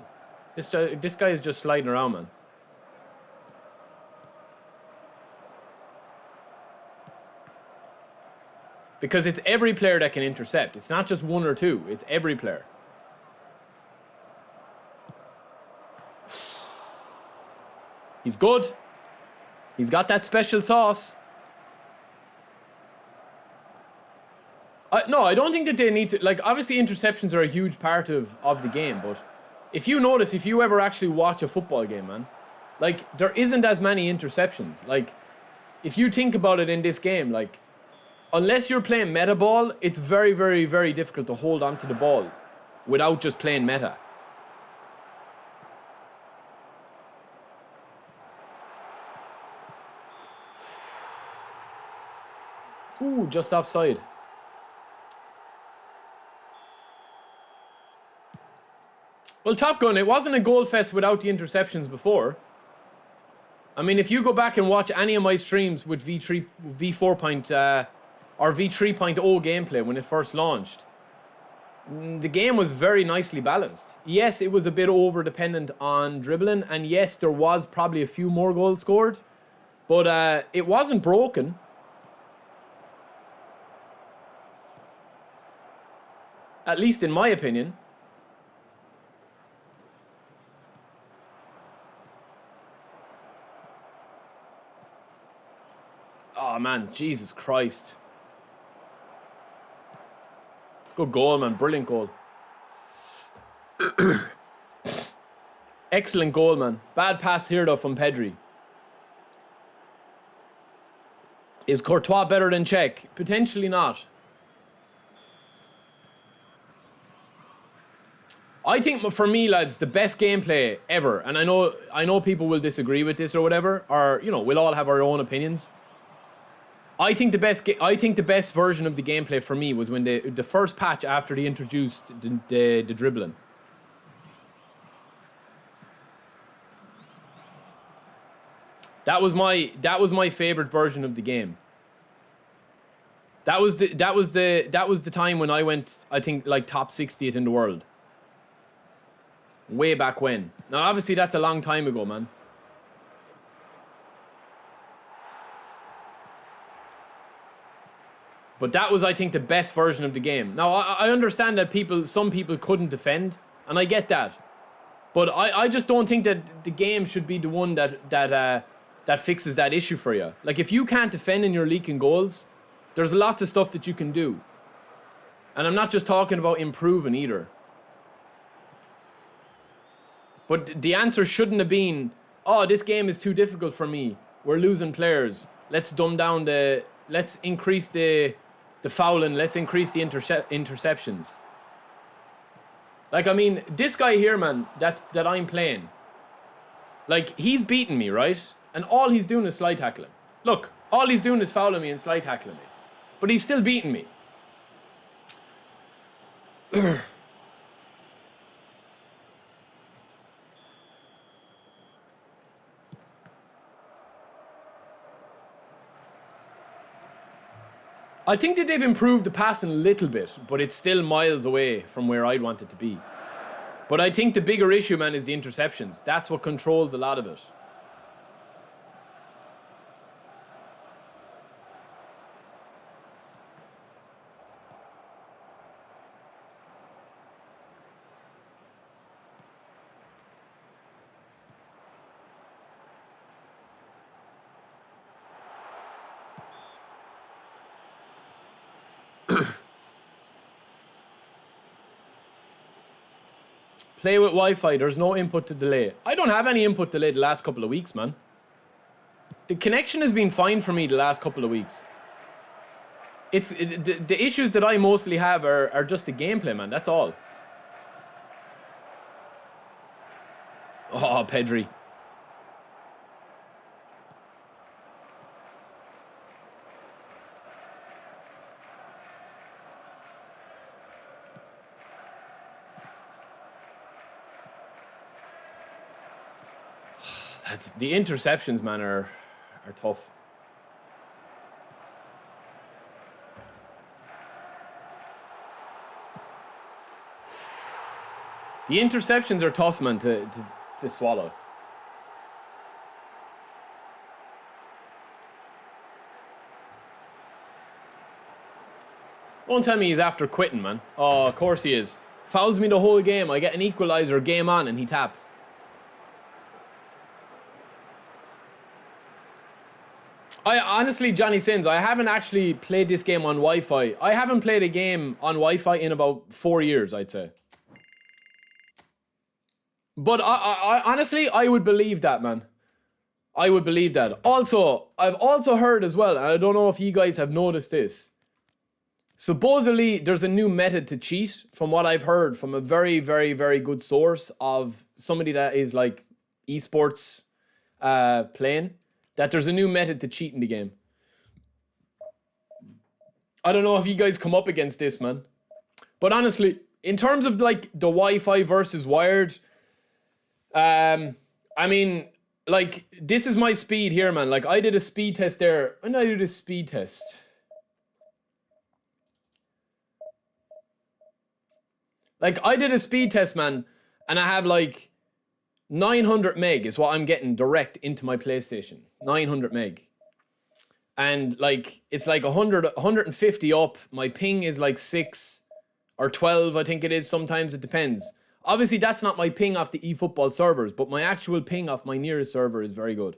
This guy is just sliding around, man. Because it's every player that can intercept. It's not just one or two. It's every player. He's good. He's got that special sauce. No, I don't think that they need to... Like, obviously interceptions are a huge part of the game, but if you notice, if you ever actually watch a football game, man, like, there isn't as many interceptions. Like, if you think about it in this game, like, unless you're playing meta ball, it's very, very, very difficult to hold onto the ball without just playing meta. Ooh, just offside. Well, Top Gun, it wasn't a goal fest without the interceptions before. I mean, if you go back and watch any of my streams with V4 or V3.0 gameplay when it first launched, the game was very nicely balanced. Yes, it was a bit over-dependent on dribbling, and yes, there was probably a few more goals scored, but it wasn't broken. At least in my opinion. Oh, man, Jesus Christ. Good goal, man. Brilliant goal. Excellent goal, man. Bad pass here, though, from Pedri. Is Courtois better than Cech? Potentially not. I think, for me, lads, the best gameplay ever, and I know people will disagree with this or whatever, or, you know, we'll all have our own opinions. I think the best version of the gameplay for me was when the first patch after they introduced the dribbling. That was my favorite version of the game. That was the time when I went, I think, like top 60th in the world. Way back when. Now obviously that's a long time ago, man. But that was, I think, the best version of the game. Now, I understand that some people couldn't defend, and I get that. But I just don't think that the game should be the one that fixes that issue for you. Like, if you can't defend and you're leaking goals, there's lots of stuff that you can do. And I'm not just talking about improving either. But the answer shouldn't have been, oh, this game is too difficult for me. We're losing players. Let's dumb down let's increase the fouling. Let's increase the interceptions. Like, I mean, this guy here, man, that I'm playing. Like, he's beating me, right? And all he's doing is slide tackling. Look, all he's doing is fouling me and slide tackling me. But he's still beating me. I think that they've improved the passing a little bit, but it's still miles away from where I'd want it to be. But I think the bigger issue, man, is the interceptions. That's what controls a lot of it. Play with Wi-Fi. There's no input to delay. I don't have any input delay the last couple of weeks, man. The connection has been fine for me the last couple of weeks. The issues that I mostly have are just the gameplay, man. That's all. Oh, Pedri. The interceptions, man, are tough. The interceptions are tough, man, to swallow. Don't tell me he's after quitting, man. Oh, of course he is. Fouls me the whole game. I get an equalizer, game on, and he taps. I honestly, Johnny Sins, I haven't actually played this game on Wi-Fi. I haven't played a game on Wi-Fi in about 4 years, I'd say. But I honestly, I would believe that, man. I would believe that. Also, I've also heard as well, and I don't know if you guys have noticed this. Supposedly, there's a new method to cheat, from what I've heard from a very, very, very good source of somebody that is like esports playing. That there's a new method to cheat in the game. I don't know if you guys come up against this, man. But honestly, in terms of like the Wi-Fi versus wired, I mean, like, this is my speed here, man. Like, I did a speed test there. When did I do the speed test? Like, I did a speed test, man, and I have like 900 meg is what I'm getting direct into my PlayStation. 900 meg. And like, it's like 150 up. My ping is like 6 or 12, I think it is. Sometimes it depends. Obviously, that's not my ping off the eFootball servers, but my actual ping off my nearest server is very good.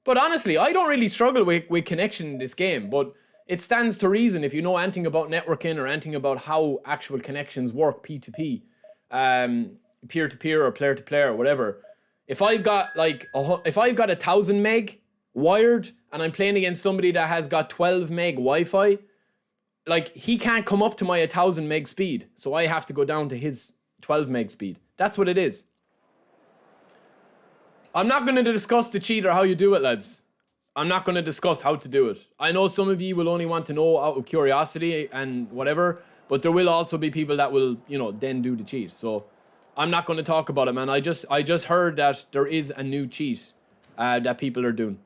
But honestly, I don't really struggle with connection in this game, but it stands to reason if you know anything about networking or anything about how actual connections work, P2P, peer-to-peer or player-to-player or whatever. If I've got like, if I've got 1,000 meg wired and I'm playing against somebody that has got 12 meg Wi-Fi, like, he can't come up to my 1,000 meg speed, so I have to go down to his 12 meg speed. That's what it is. I'm not going to discuss the cheat or how you do it, lads. I'm not going to discuss how to do it. I know some of you will only want to know out of curiosity and whatever, but there will also be people that will, you know, then do the cheat. So I'm not going to talk about it, man. I just heard that there is a new cheat that people are doing.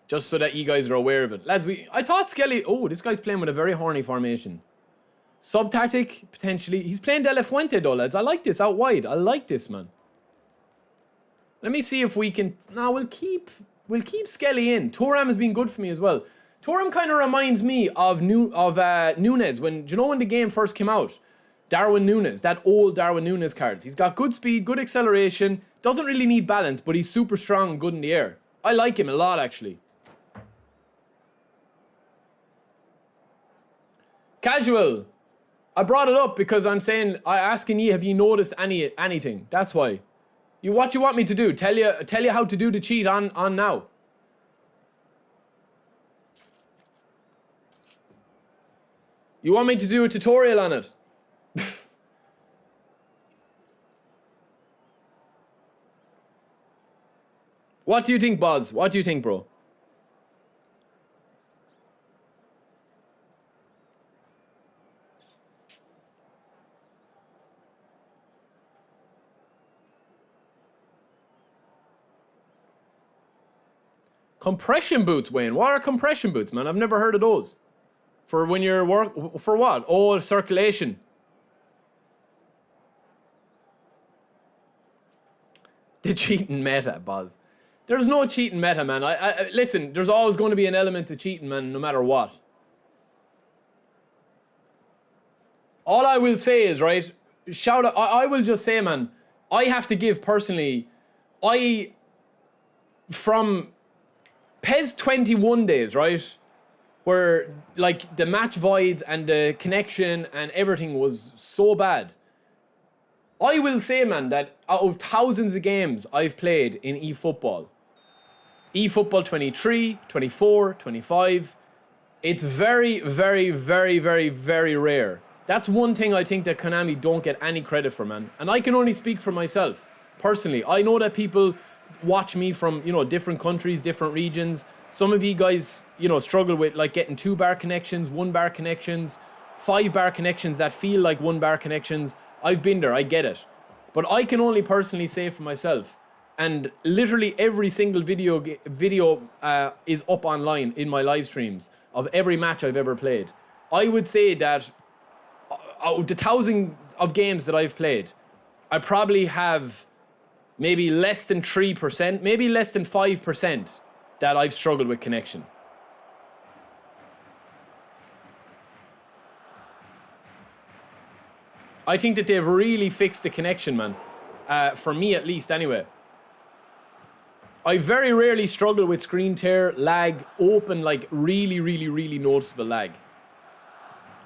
Just so that you guys are aware of it. Lads, I thought Skelly... Oh, this guy's playing with a very horny formation. Sub-tactic, potentially. He's playing De La Fuente, though, lads. I like this out wide. I like this, man. Let me see if we can... No, we'll keep Skelly in. Thuram has been good for me as well. Thuram kind of reminds me of Nunes when, do you know when the game first came out? Darwin Nunes, that old Darwin Nunes cards. He's got good speed, good acceleration, doesn't really need balance, but he's super strong and good in the air. I like him a lot, actually. Casual. I brought it up because I'm asking you, have you noticed anything? That's why. What you want me to do? Tell you how to do the cheat on now. You want me to do a tutorial on it? What do you think, Buzz? What do you think, bro? Compression boots, Wayne. What are compression boots, man? I've never heard of those. For when you're for what? Oh, circulation. The cheating meta, Buzz. There's no cheating meta, man. Listen, there's always going to be an element of cheating, man, no matter what. All I will say is, right, shout out, I will just say, man, I have to give personally, from PES 21 days, right, where, like, the match voids and the connection and everything was so bad, I will say, man, that out of thousands of games I've played in eFootball, eFootball 23, 24, 25, it's very, very, very, very, very rare. That's one thing I think that Konami don't get any credit for, man. And I can only speak for myself, personally. I know that people watch me from, you know, different countries, different regions. Some of you guys, you know, struggle with, like, getting 2-bar connections, 1-bar connections, 5-bar connections that feel like 1-bar connections. I've been there, I get it. But I can only personally say for myself, and literally every single video is up online in my live streams of every match I've ever played. I would say that out of the 1,000 of games that I've played, I probably have maybe less than 3%, maybe less than 5% that I've struggled with connection. I think that they've really fixed the connection, man. For me, at least, anyway. I very rarely struggle with screen tear, lag, open, like really, really, really noticeable lag.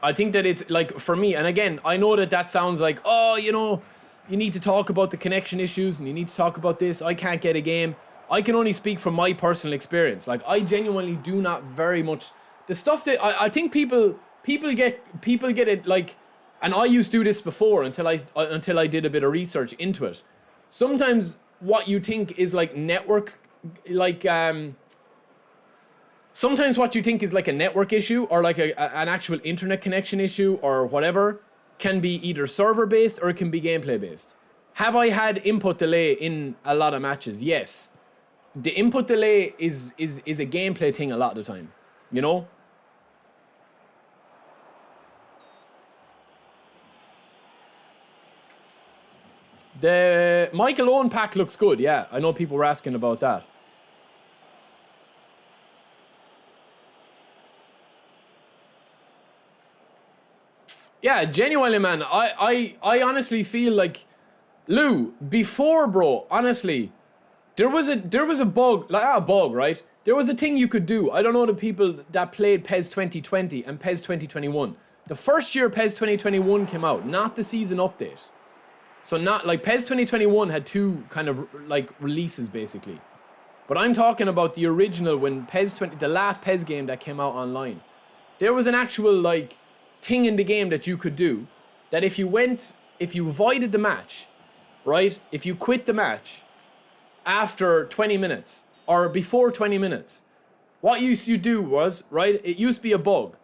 I think that it's, like, for me, and again, I know that that sounds like, oh, you know, you need to talk about the connection issues and you need to talk about this. I can't get a game. I can only speak from my personal experience. Like, I genuinely do not very much. The stuff that I think people get it, like, and I used to do this before until I did a bit of research into it. Sometimes what you think is like network, like sometimes what you think is like a network issue or like an actual internet connection issue or whatever can be either server based or it can be gameplay based. Have I had input delay in a lot of matches? Yes. The input delay is a gameplay thing a lot of the time, you know? The Michael Owen pack looks good, yeah. I know people were asking about that. Yeah, genuinely, man. I honestly feel like, Lou, before, bro, honestly, there was a bug, like a bug, right? There was a thing you could do. I don't know the people that played PES 2020 and PES 2021. The first year PES 2021 came out, not the season update. So not, like, PES 2021 had two kind of, like, releases, basically. But I'm talking about the original when the last PES game that came out online. There was an actual, like, thing in the game that you could do, that if you voided the match, right? If you quit the match after 20 minutes, or before 20 minutes, what you used to do was, right, it used to be a bug.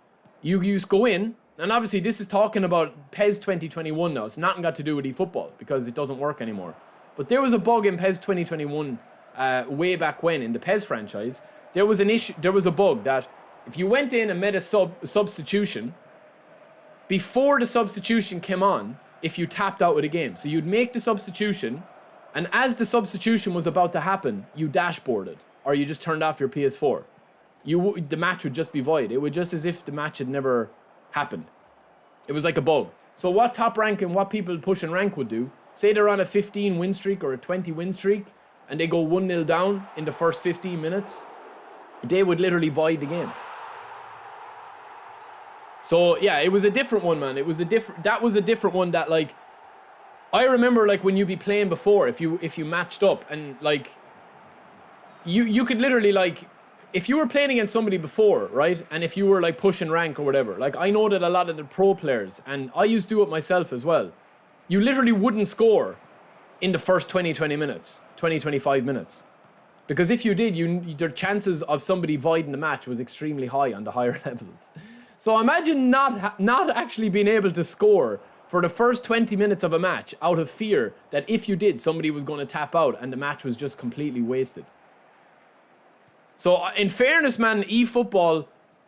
You used to go in, and obviously this is talking about PES 2021 now, it's nothing got to do with eFootball, because it doesn't work anymore. But there was a bug in PES 2021, way back when, in the PES franchise. There was a bug that if you went in and made a substitution, before the substitution came on, if you tapped out of the game. So you'd make the substitution, and as the substitution was about to happen, you dashboarded, or you just turned off your PS4. the match would just be void. It would just as if the match had never happened. It was like a bug. So what top rank and what people pushing rank would do, say they're on a 15 win streak or a 20 win streak, and they go 1-0 down in the first 15 minutes, they would literally void the game. So yeah, it was a different one, man. That was a different one that, like, I remember, like, when you be playing before, if you matched up and, like, you could literally, like, if you were playing against somebody before, right, and if you were, like, pushing rank or whatever, like, I know that a lot of the pro players, and I used to do it myself as well, you literally wouldn't score in the first 25 minutes. Because if you did, the chances of somebody voiding the match was extremely high on the higher levels. So imagine not actually being able to score for the first 20 minutes of a match out of fear that if you did, somebody was going to tap out and the match was just completely wasted. So in fairness, man, eFootball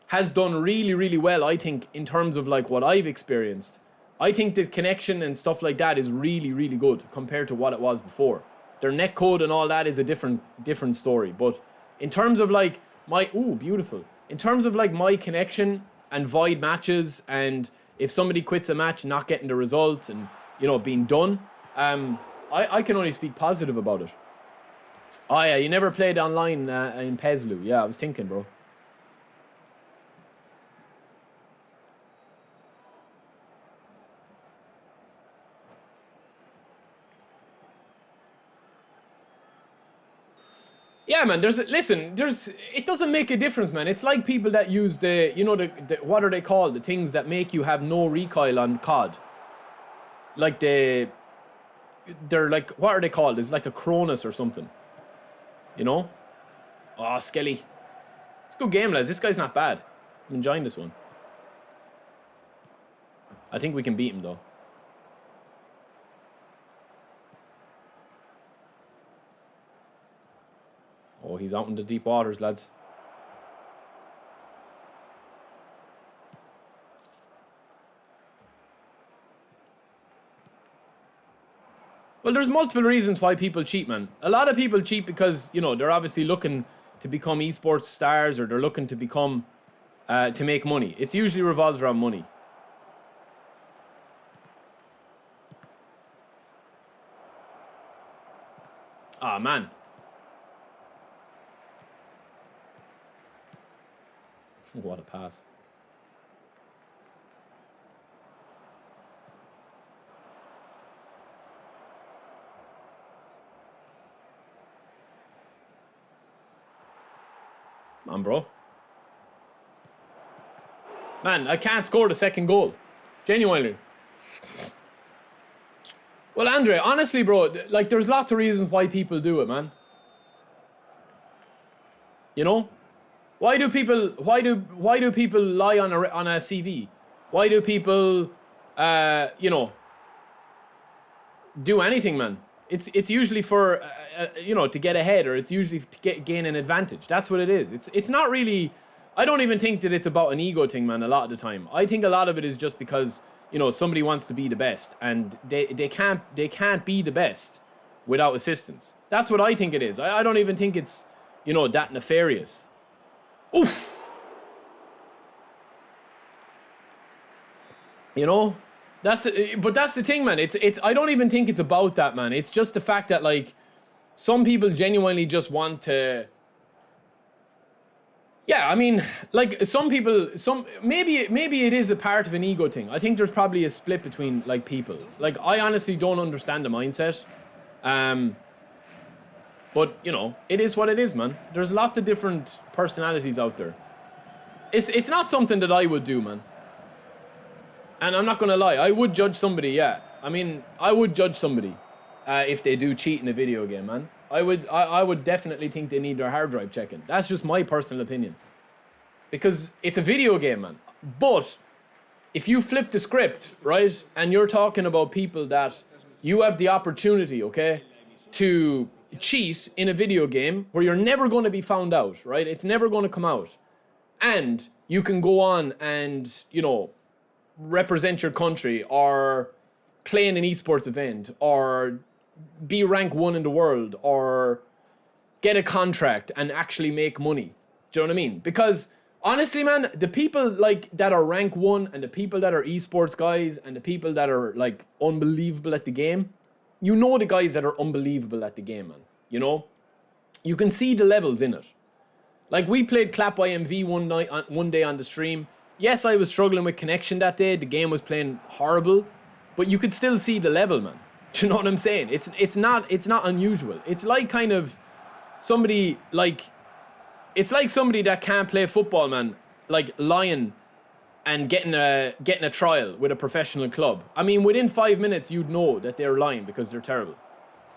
has done really, really well, I think, in terms of, like, what I've experienced. I think the connection and stuff like that is really, really good compared to what it was before. Their netcode and all that is a different story. But in terms of, like, beautiful. In terms of, like, my connection and void matches, and if somebody quits a match not getting the result and, you know, being done, I can only speak positive about it. Oh yeah, you never played online in Pezlu. Yeah, I was thinking, bro. Yeah, man, it doesn't make a difference, man. It's like people that use the what are they called? The things that make you have no recoil on COD. Like they're like, what are they called? It's like a Cronus or something. You know? Oh, Skelly. It's a good game, lads. This guy's not bad. I'm enjoying this one. I think we can beat him, though. Oh, he's out in the deep waters, lads. Well, there's multiple reasons why people cheat, man. A lot of people cheat because, you know, they're obviously looking to become esports stars, or they're looking to become, to make money. It's usually revolves around money. Ah, man. What a pass. Come on, bro. Man, I can't score the second goal. Genuinely. Well, Andre, honestly, bro, like, there's lots of reasons why people do it, man. You know? Why do people lie on a CV? Why do people you know, do anything, man? It's usually for you know, to get ahead, or it's usually to gain an advantage. That's what it is. It's not really. I don't even think that it's about an ego thing, man. A lot of the time, I think a lot of it is just because, you know, somebody wants to be the best, and they can't be the best without assistance. That's what I think it is. I don't even think it's, you know, that nefarious. Oof. You know, but that's the thing, man. It's I don't even think it's about that, man. It's just the fact that, like, some people genuinely just want to. Yeah, I mean, like, some people, maybe it is a part of an ego thing. I think there's probably a split between, like, people. Like, I honestly don't understand the mindset. But, you know, it is what it is, man. There's lots of different personalities out there. It's not something that I would do, man. And I'm not gonna lie, I would judge somebody, yeah. I mean, I would judge somebody if they do cheat in a video game, man. I would definitely think they need their hard drive checking. That's just my personal opinion. Because it's a video game, man. But if you flip the script, right, and you're talking about people that you have the opportunity, okay, to cheat in a video game where you're never going to be found out, right? It's never going to come out. And you can go on and, you know, represent your country, or play in an esports event, or be rank 1 in the world, or get a contract and actually make money. Do you know what I mean? Because honestly, man, the people like that are rank 1 and the people that are esports guys and the people that are like unbelievable at the game, you know the guys that are unbelievable at the game, man. You know? You can see the levels in it. Like, we played Clap IMV one day on the stream. Yes, I was struggling with connection that day. The game was playing horrible. But you could still see the level, man. Do you know what I'm saying? It's not unusual. It's like kind of somebody like... It's like somebody that can't play football, man. Like, lying and getting a trial with a professional club. I mean, within 5 minutes, you'd know that they're lying because they're terrible.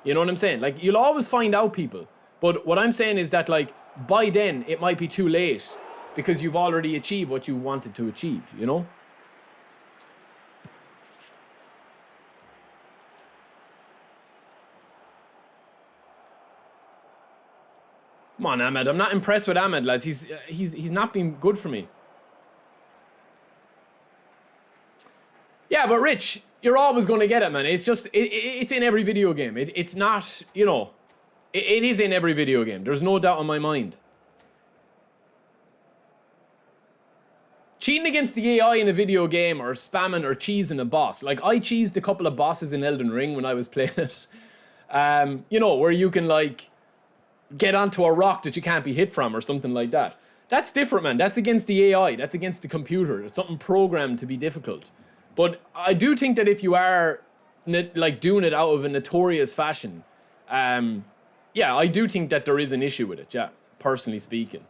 You know what I'm saying? Like, you'll always find out people. But what I'm saying is that, like, by then, it might be too late because you've already achieved what you wanted to achieve, you know? Come on, Ahmed. I'm not impressed with Ahmed, lads. He's not been good for me. Yeah, but Rich, you're always going to get it, man. It's just, it's in every video game. It's not, you know, it is in every video game. There's no doubt in my mind. Cheating against the AI in a video game or spamming or cheesing a boss. Like, I cheesed a couple of bosses in Elden Ring when I was playing it. You know, where you can, like, get onto a rock that you can't be hit from or something like that. That's different, man. That's against the AI. That's against the computer. It's something programmed to be difficult. But I do think that if you are, like, doing it out of a notorious fashion, yeah, I do think that there is an issue with it, yeah, personally speaking.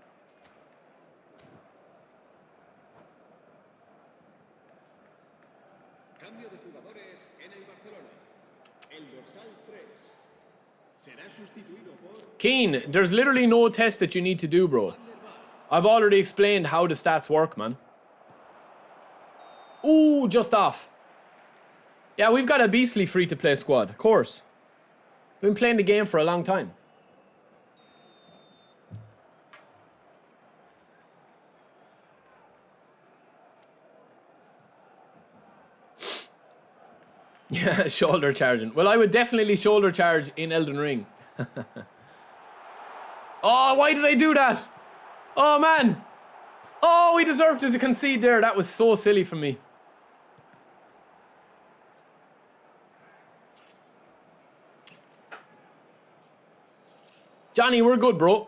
Keen, there's literally no test that you need to do, bro. I've already explained how the stats work, man. Ooh, just off. Yeah, we've got a beastly free-to-play squad, of course. We've been playing the game for a long time. Yeah, shoulder charging. Well, I would definitely shoulder charge in Elden Ring. Oh, why did I do that? Oh, man. Oh, we deserved to concede there. That was so silly from me. Johnny, we're good, bro.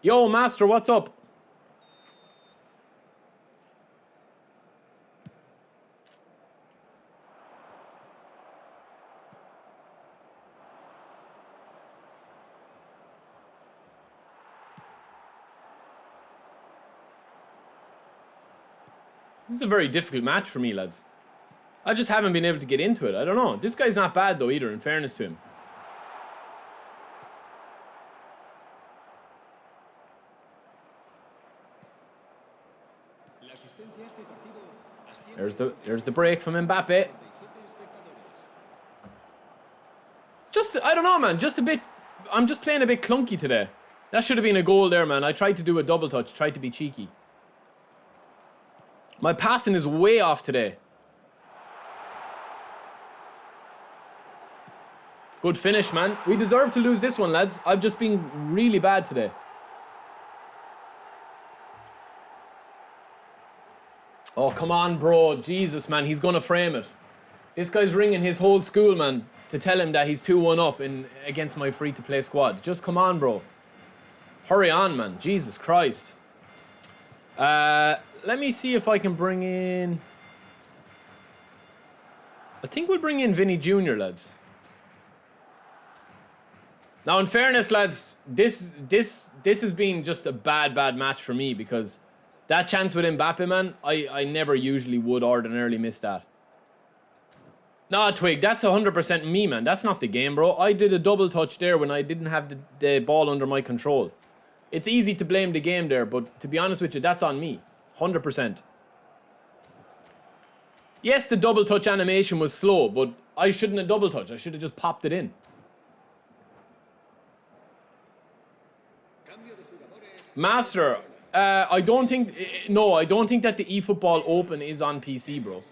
Yo, Master, what's up? This is a very difficult match for me, lads. I just haven't been able to get into it. I don't know. This guy's not bad, though, either, in fairness to him. There's the break from Mbappe. Just, I don't know, man. Just a bit... I'm just playing a bit clunky today. That should have been a goal there, man. I tried to do a double touch. Tried to be cheeky. My passing is way off today. Good finish, man. We deserve to lose this one, lads. I've just been really bad today. Oh, come on, bro. Jesus, man. He's going to frame it. This guy's ringing his whole school, man, to tell him that he's 2-1 up against my free-to-play squad. Just come on, bro. Hurry on, man. Jesus Christ. Let me see if I can bring in... I think we'll bring in Vinny Jr., lads. Now, in fairness, lads, this has been just a bad match for me because that chance with Mbappe, man, I never usually would ordinarily miss that. Nah, Twig, that's 100% me, man. That's not the game, bro. I did a double touch there when I didn't have the ball under my control. It's easy to blame the game there, but to be honest with you, that's on me. 100%. Yes, the double touch animation was slow, but I shouldn't have double touched. I should have just popped it in. Master, I don't think... No, I don't think that the eFootball Open is on PC, bro.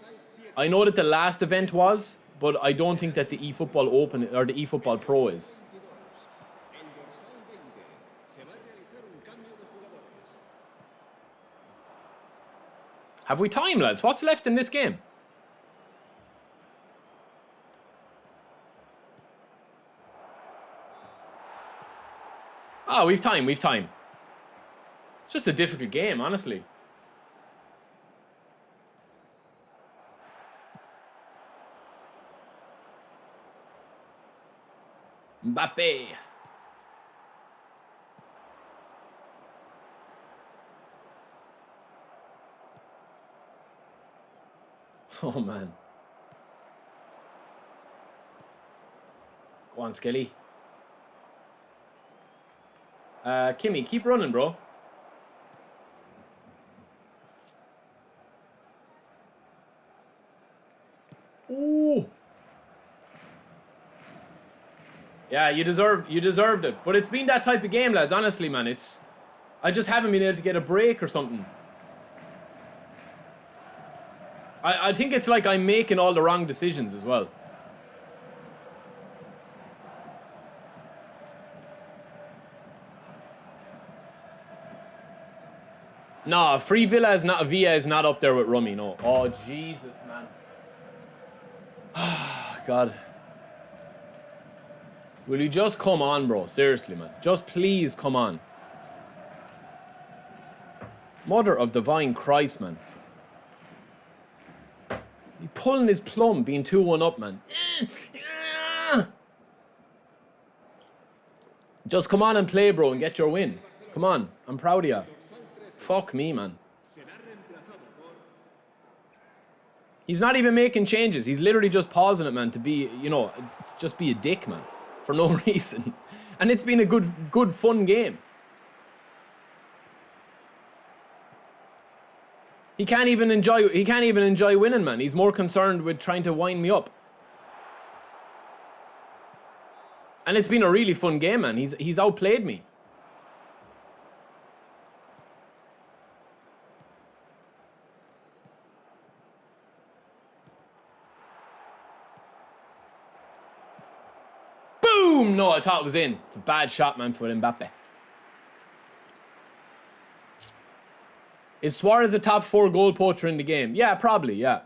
I know that the last event was, but I don't think that the eFootball Open or the eFootball Pro is. Have we time, lads? What's left in this game? Oh, we've time, we've time. It's just a difficult game, honestly. Mbappe. Oh, man. Go on, Skelly. Kimmy, keep running, bro. Ooh. Yeah, you deserved it. But it's been that type of game, lads, honestly, man. I just haven't been able to get a break or something. I think it's like I'm making all the wrong decisions as well. No, Free Villa is not... Villa is not up there with Rummy, no. Oh, Jesus, man. God. Will you just come on, bro? Seriously, man. Just please come on. Mother of divine Christ, man. He's pulling his plum, being 2-1 up, man. Just come on and play, bro, and get your win. Come on. I'm proud of you. Fuck me, man. He's not even making changes. He's literally just pausing it, man, to be, you know, just be a dick, man. For no reason. And it's been a good fun game. He can't even enjoy winning, man. He's more concerned with trying to wind me up. And it's been a really fun game, man. He's outplayed me. Boom! No, I thought it was in. It's a bad shot, man, for Mbappe. Is Suarez a top 4 goal poacher in the game? Yeah, probably, yeah.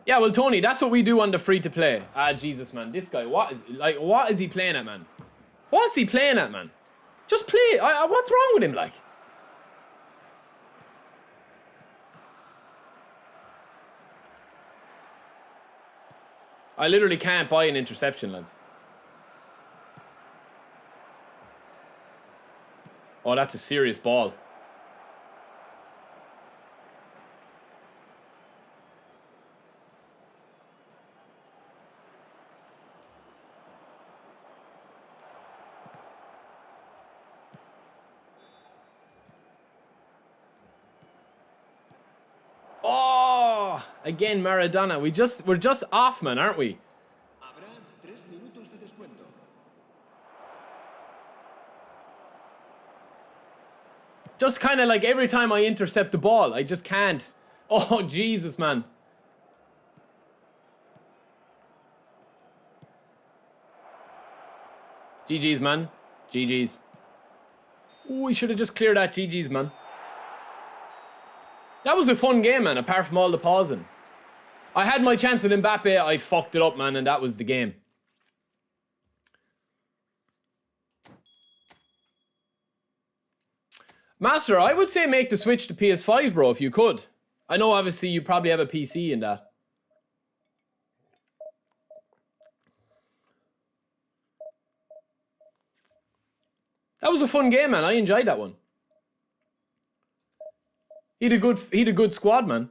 Yeah, well, Tony, that's what we do on the free-to-play. Ah, Jesus, man. This guy, what is he playing at, man? What's he playing at, man? Just play. What's wrong with him, like? I literally can't buy an interception, lads. Oh, that's a serious ball. Oh, again Maradona. We're just off, man, aren't we? Just kind of like every time I intercept the ball, I just can't. Oh, Jesus, man. GG's, man. GG's. Ooh, we should have just cleared that. GG's, man. That was a fun game, man, apart from all the pausing. I had my chance with Mbappe. I fucked it up, man, and that was the game. Master, I would say make the switch to PS5, bro, if you could. I know, obviously, you probably have a PC in that. That was a fun game, man. I enjoyed that one. He had a good squad, man.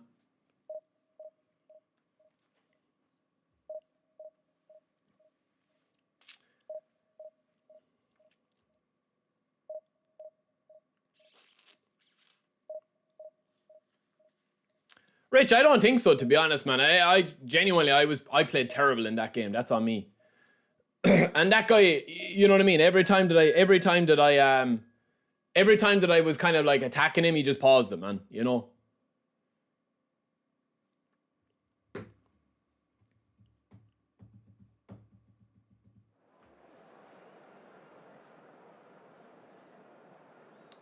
Rich, I don't think so, to be honest, man. I genuinely, I played terrible in that game. That's on me. And that guy, you know what I mean? Every time that I was kind of like attacking him, he just paused it, man. You know?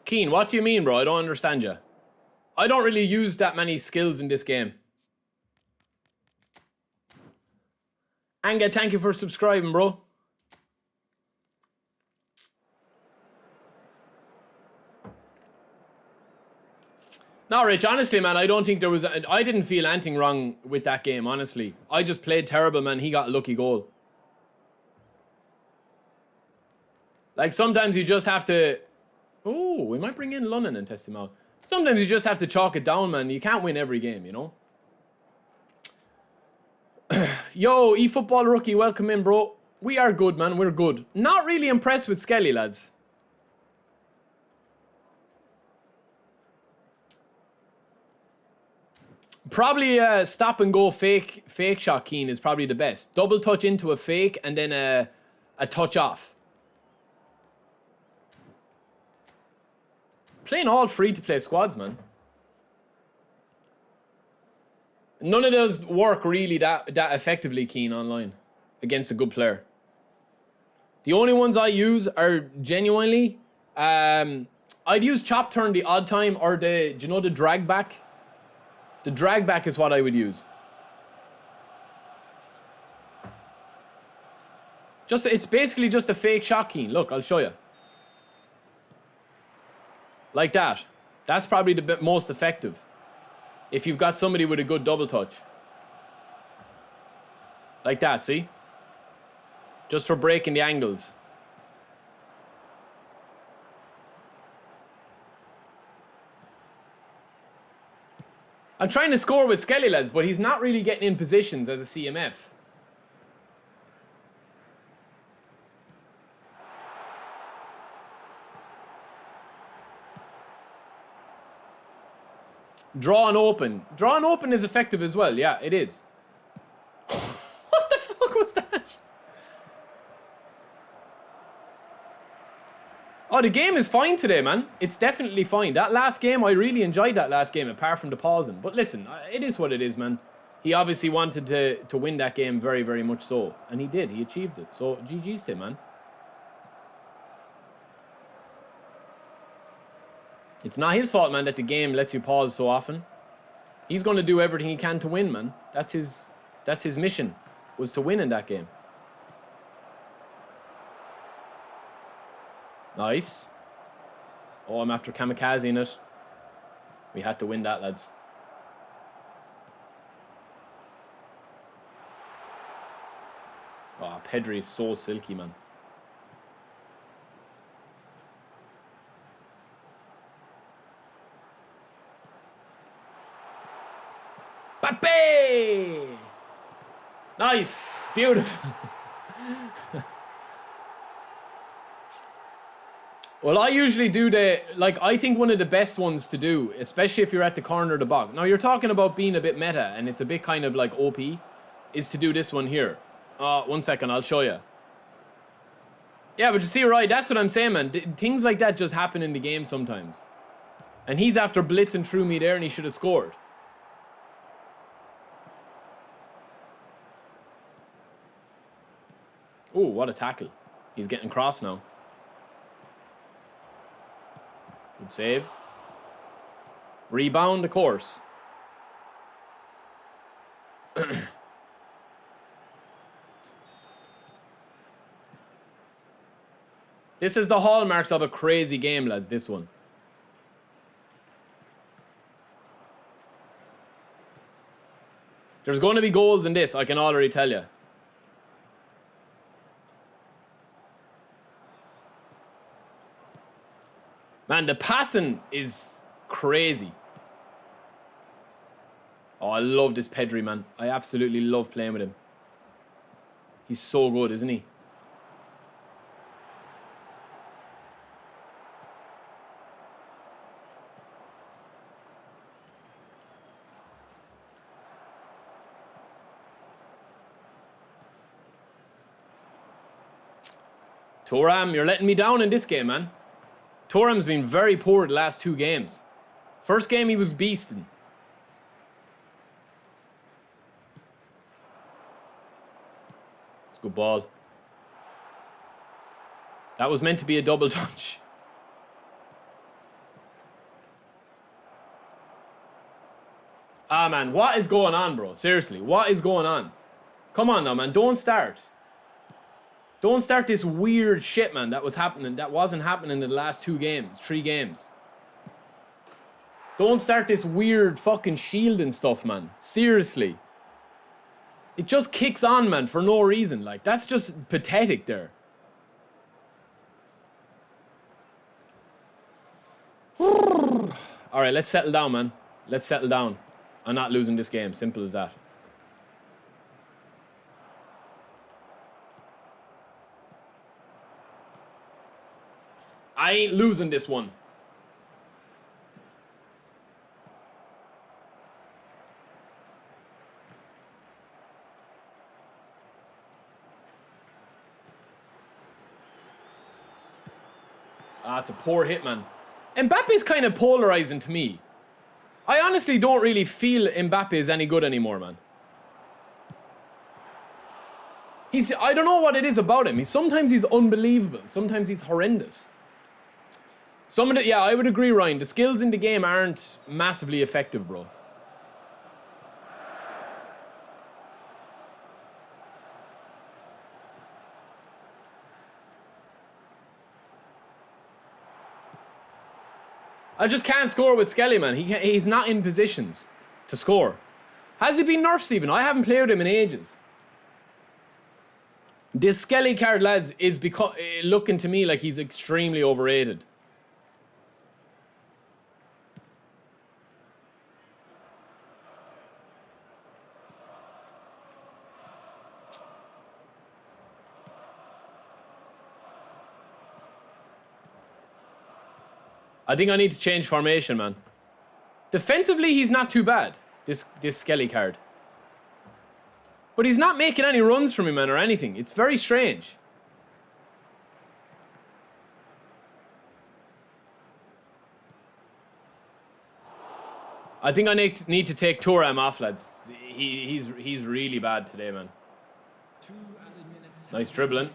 Keen, what do you mean, bro? I don't understand you. I don't really use that many skills in this game. Anga, thank you for subscribing, bro. No, Rich, honestly, man, I don't think there was... I didn't feel anything wrong with that game, honestly. I just played terrible, man. He got a lucky goal. Like, sometimes you just have to... Oh, we might bring in London and test him out. Sometimes you just have to chalk it down, man. You can't win every game, you know? Yo, eFootball rookie, welcome in, bro. We are good, man. We're good. Not really impressed with Skelly, lads. Probably a stop and go fake shot, Keen, is probably the best. Double touch into a fake and then a touch off. Playing all free-to-play squads, man. None of those work really that effectively, Keen, online against a good player. The only ones I use are genuinely... I'd use chop turn the odd time or the... Do you know the drag back? The drag back is what I would use. It's basically just a fake shot, Keen. Look, I'll show you. Like that. That's probably the most effective. If you've got somebody with a good double touch. Like that, see? Just for breaking the angles. I'm trying to score with Skelly, lads, but he's not really getting in positions as a CMF. Draw and open. Draw and open is effective as well. Yeah, it is. What the fuck was that? Oh, the game is fine today, man. It's definitely fine. That last game, I really enjoyed that last game, apart from the pausing. But listen, it is what it is, man. He obviously wanted to win that game very, very much so. And he did. He achieved it. So, GG's to him, man. It's not his fault, man, that the game lets you pause so often. He's going to do everything he can to win, man. That's his mission, was to win in that game. Nice. Oh, I'm after kamikaze in it. We had to win that, lads. Oh, Pedri is so silky, man. Bappe! Nice. Beautiful. Well, I usually do I think one of the best ones to do, especially if you're at the corner of the box. Now, you're talking about being a bit meta, and it's a bit kind of like OP, is to do this one here. 1 second, I'll show you. Yeah, but you see, right, that's what I'm saying, man. Things like that just happen in the game sometimes. And he's after blitzing through me there, and he should have scored. Oh, what a tackle. He's getting cross now. Good save. Rebound, of course. This is the hallmarks of a crazy game, lads, this one. There's going to be goals in this, I can already tell you. Man, the passing is crazy. Oh, I love this Pedri, man. I absolutely love playing with him. He's so good, isn't he? Thuram, you're letting me down in this game, man. Thuram's been very poor the last 2 games. First game he was beasting. It's a good ball. That was meant to be a double touch. Ah, man, what is going on, bro? Seriously, what is going on? Come on now, man, don't start. Don't start this weird shit, man, that wasn't happening in the last 3 games. Don't start this weird fucking shielding stuff, man. Seriously. It just kicks on, man, for no reason. Like, that's just pathetic there. Alright, let's settle down, man. Let's settle down. I'm not losing this game. Simple as that. I ain't losing this one. Ah, it's a poor hit, man. Mbappe's kind of polarizing to me. I honestly don't really feel Mbappe is any good anymore, man. I don't know what it is about him. Sometimes he's unbelievable. Sometimes he's horrendous. Yeah, I would agree, Ryan. The skills in the game aren't massively effective, bro. I just can't score with Skelly, man. He's not in positions to score. Has he been nerfed, Stephen? I haven't played with him in ages. This Skelly card, lads, is looking to me like he's extremely overrated. I think I need to change formation, man. Defensively, he's not too bad, this Skelly card. But he's not making any runs for me, man, or anything. It's very strange. I think I need to take Thuram off, lads. He's really bad today, man. Nice dribbling.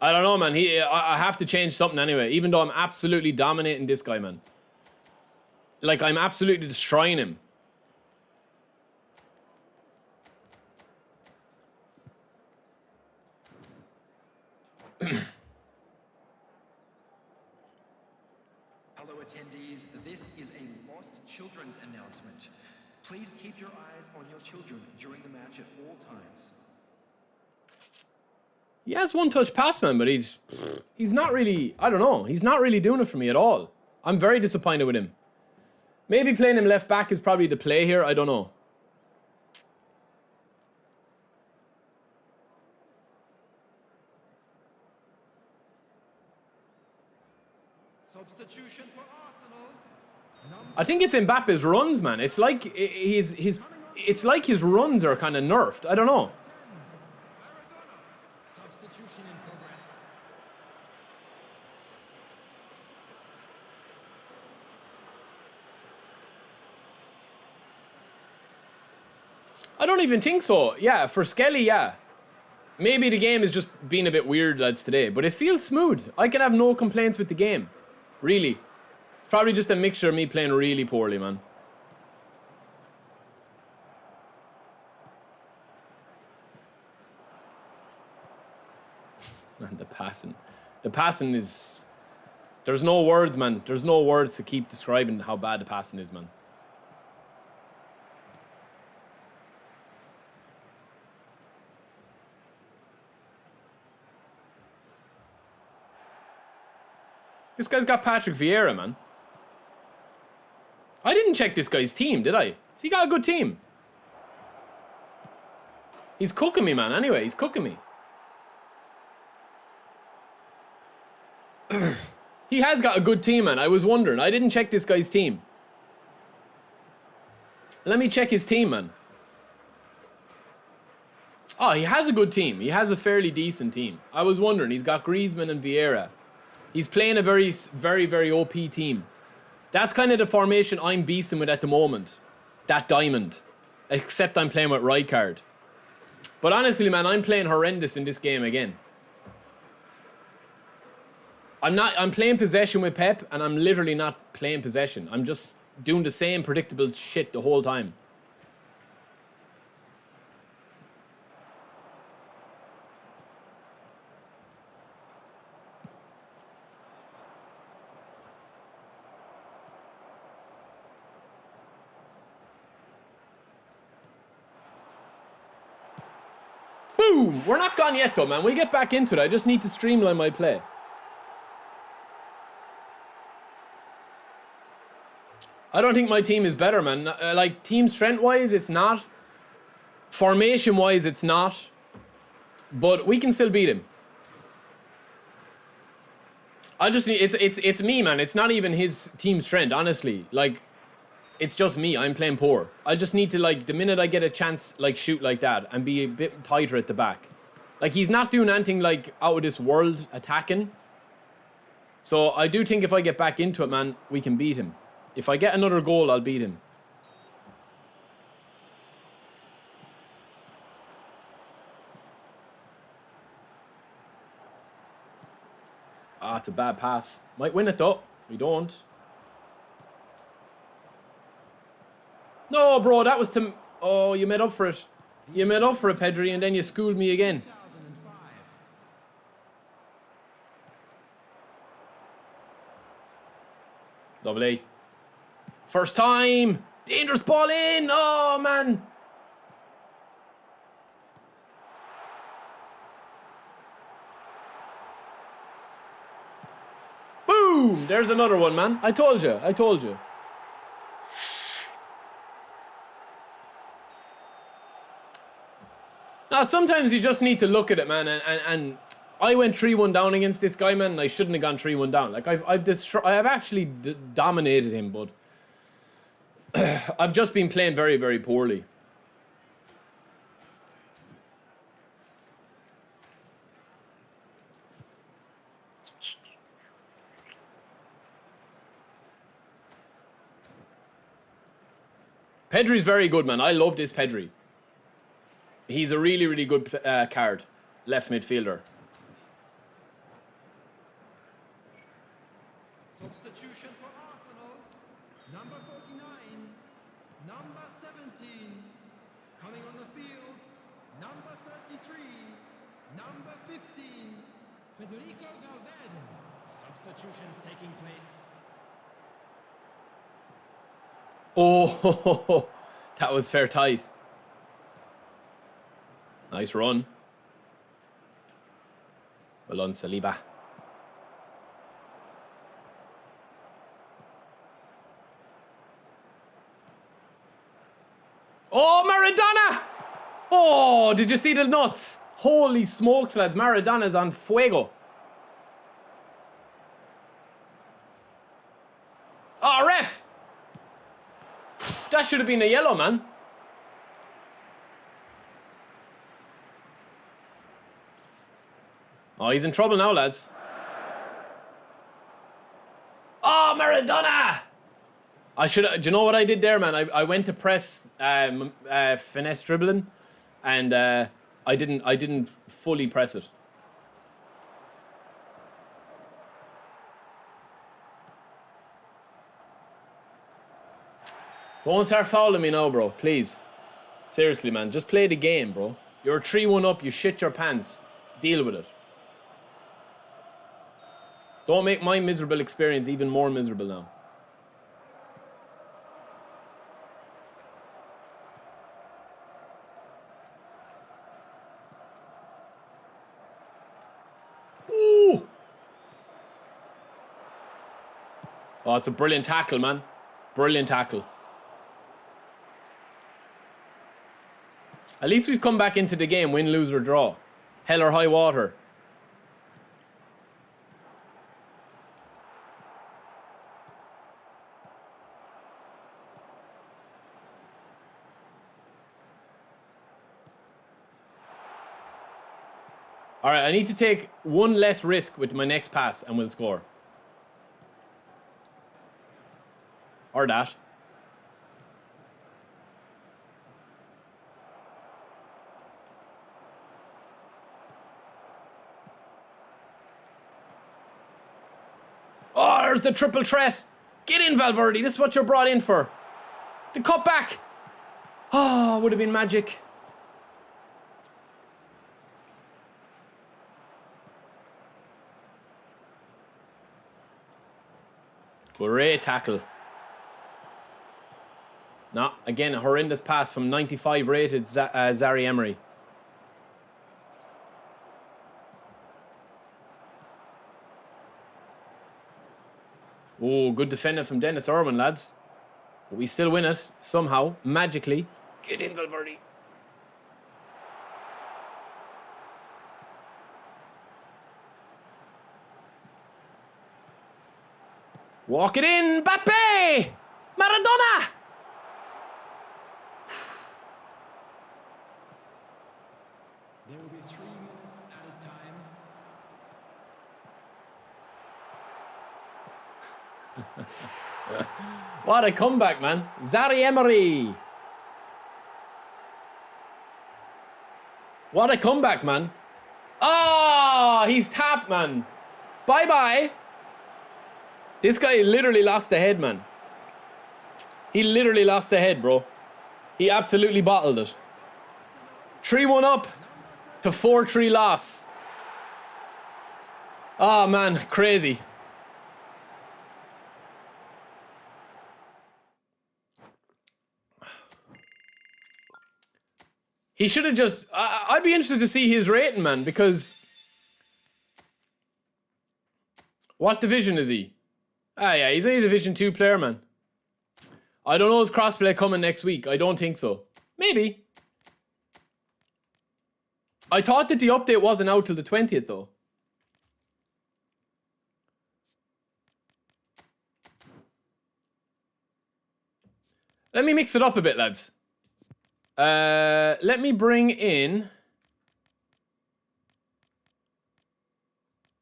I don't know, man. I have to change something anyway, even though I'm absolutely dominating this guy, man. Like, I'm absolutely destroying him. Hello, attendees. This is a lost children's announcement. Please keep your eyes on your children during the match at all times. He has one-touch pass, man, but he's not really, I don't know, he's not really doing it for me at all. I'm very disappointed with him. Maybe playing him left back is probably the play here, I don't know. Substitution for Arsenal. I think it's Mbappe's runs, man. It's like it's like his runs are kind of nerfed. I don't know. Substitution in progress. I don't even think so. Yeah, for Skelly, yeah. Maybe the game is just being a bit weird, lads, today. But it feels smooth. I can have no complaints with the game. Really. It's probably just a mixture of me playing really poorly, man. Man, the passing. The passing is... There's no words, man. There's no words to keep describing how bad the passing is, man. This guy's got Patrick Vieira, man. I didn't check this guy's team, did I? Has he got a good team? He's cooking me, man. Anyway, he's cooking me. He has got a good team, man. I was wondering. I didn't check this guy's team. Let me check his team, man. Oh, he has a good team. He has a fairly decent team. I was wondering. He's got Griezmann and Vieira. He's playing a very, very, very OP team. That's kind of the formation I'm beasting with at the moment. That diamond. Except I'm playing with Rijkaard. But honestly, man, I'm playing horrendous in this game again. I'm playing possession with Pep, and I'm literally not playing possession. I'm just doing the same predictable shit the whole time. Boom! We're not gone yet, though, man. We'll get back into it. I just need to streamline my play. I don't think my team is better, man. Like, team strength-wise, it's not. Formation-wise, it's not. But we can still beat him. I just need... It's me, man. It's not even his team strength, honestly. Like, it's just me. I'm playing poor. I just need to, like, the minute I get a chance, like, shoot like that and be a bit tighter at the back. Like, he's not doing anything, like, out of this world attacking. So, I do think if I get back into it, man, we can beat him. If I get another goal, I'll beat him. Ah, it's a bad pass. Might win it, though. We don't. No, bro, that was to... Oh, you made up for it. You made up for it, Pedri, and then you schooled me again. Lovely. First time. Dangerous ball in. Oh, man. Boom. There's another one, man. I told you. I told you. Now, sometimes you just need to look at it, man. And I went 3-1 down against this guy, man, and I shouldn't have gone 3-1 down. Like, I've actually dominated him, but... I've just been playing very, very poorly. Pedri's very good, man. I love this Pedri. He's a really, really good card. Left midfielder. Substitution for Arsenal. Number 49. Number 17. Coming on the field. Number 33. Number 15. Federico Valverde. Substitutions taking place. Oh, that was fair tight. Nice run. Well done, Saliba. Oh, Maradona! Oh, did you see the nuts? Holy smokes, lads. Maradona's on fuego. Oh, ref! That should have been a yellow, man. Oh, he's in trouble now, lads. Oh, Maradona! I should. Do you know what I did there, man? I went to press finesse dribbling, and I didn't fully press it. Don't start fouling me now, bro. Please. Seriously, man. Just play the game, bro. You're 3-1 up. You shit your pants. Deal with it. Don't make my miserable experience even more miserable now. Ooh! Oh, it's a brilliant tackle, man. Brilliant tackle. At least we've come back into the game, win, lose or draw. Hell or high water. Alright, I need to take one less risk with my next pass and we'll score. Or that. Oh, there's the triple threat. Get in, Valverde. This is what you're brought in for. The cut back. Oh, would have been magic. Great tackle. No, again, a horrendous pass from 95 rated Zari Emery. Oh, good defending from Dennis Irwin, lads. But we still win it, somehow, magically. Get in, Valverde. Walk it in, Mbappe! Maradona! There will be 3 minutes at a time. What a comeback, man. Zari Emery. What a comeback, man. Oh, he's tapped, man. Bye-bye. This guy literally lost the head, man. He literally lost the head, bro. He absolutely bottled it. 3-1 up to 4-3 loss. Oh, man, crazy. He should have just... I'd be interested to see his rating, man, because... What division is he? Ah, yeah, he's only a Division 2 player, man. I don't know his crossplay coming next week. I don't think so. Maybe. I thought that the update wasn't out till the 20th, though. Let me mix it up a bit, lads. Let me bring in...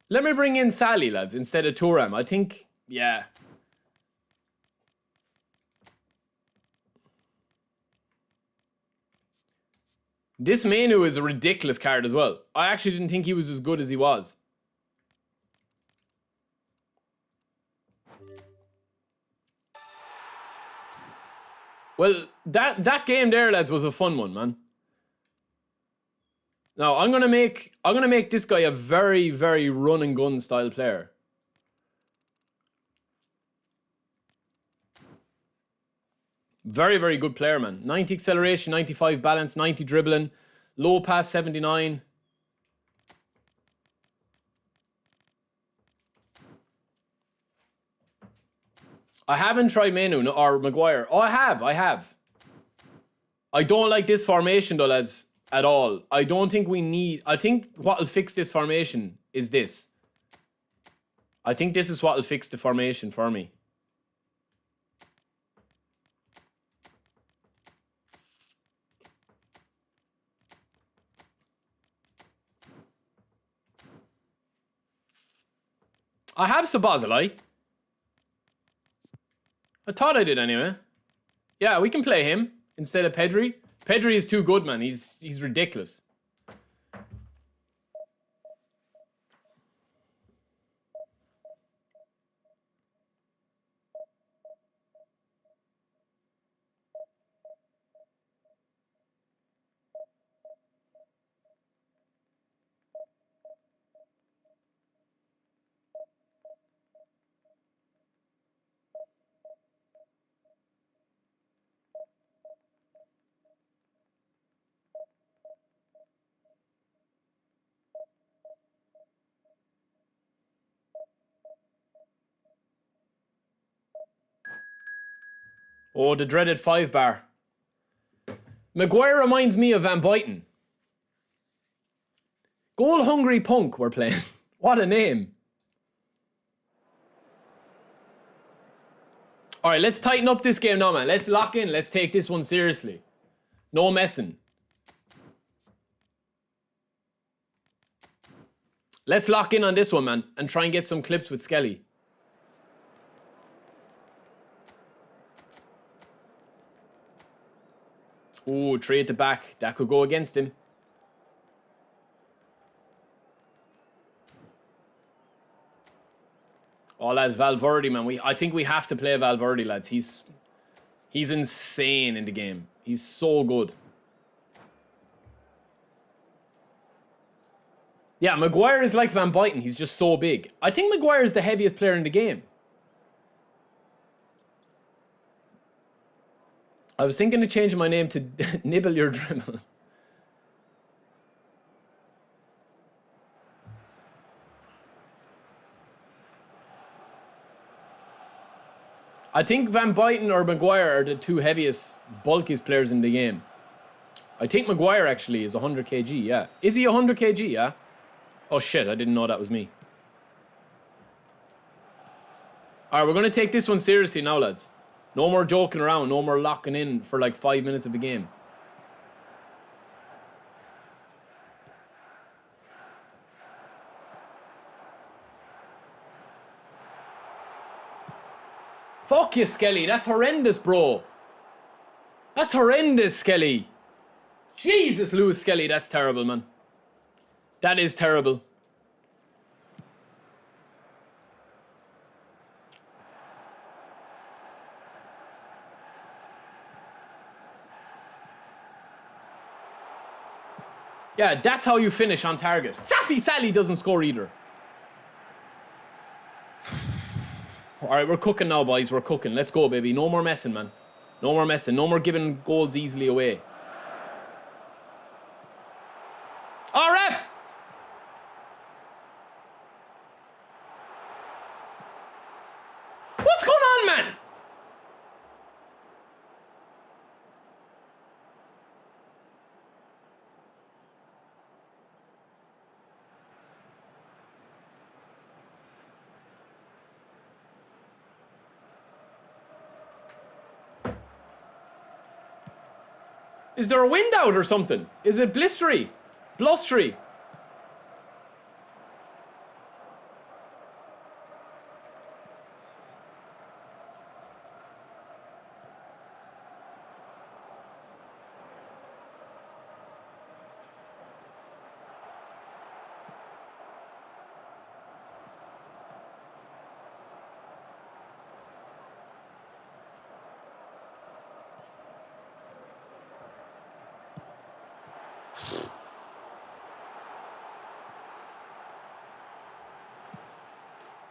Let me bring in Sally, lads, instead of Turam. I think... Yeah. This Menu is a ridiculous card as well. I actually didn't think he was as good as he was. Well, that game there, lads, was a fun one, man. Now, I'm gonna make this guy a very, very run and gun style player. Very, very good player, man. 90 acceleration, 95 balance, 90 dribbling, low pass 79. I haven't tried Menu or Maguire. Oh, I have. I don't like this formation though, lads, at all. I don't think we need... I think what will fix this formation is this. I think this is what will fix the formation for me. I have Sabazalai. I thought I did anyway. Yeah, we can play him instead of Pedri. Pedri is too good, man. He's ridiculous. Oh, the dreaded 5 bar. Maguire reminds me of Van Buyten. Goal hungry punk we're playing. What a name. Alright, let's tighten up this game now, man. Let's lock in. Let's take this one seriously. No messing. Let's lock in on this one, man, and try and get some clips with Skelly. Ooh, 3 at the back. That could go against him. Oh, lads, Valverde, man. I think we have to play Valverde, lads. He's insane in the game. He's so good. Yeah, Maguire is like Van Buyten. He's just so big. I think Maguire is the heaviest player in the game. I was thinking of changing my name to Nibble Your Dribble. I think Van Buyten or Maguire are the two heaviest, bulkiest players in the game. I think Maguire actually is 100 kg, yeah. Is he 100 kg, yeah? Oh shit, I didn't know that was me. Alright, we're going to take this one seriously now, lads. No more joking around, no more locking in for like 5 minutes of the game. Fuck you, Skelly. That's horrendous, bro. That's horrendous, Skelly. Jesus, Lewis Skelly. That's terrible, man. That is terrible. Yeah, that's how you finish on target. Safi Sally doesn't score either. Alright, we're cooking now, boys. We're cooking. Let's go, baby. No more messing, man. No more messing. No more giving goals easily away. RF! What's going on, man? Is there a wind out or something? Is it blistery? Blustery?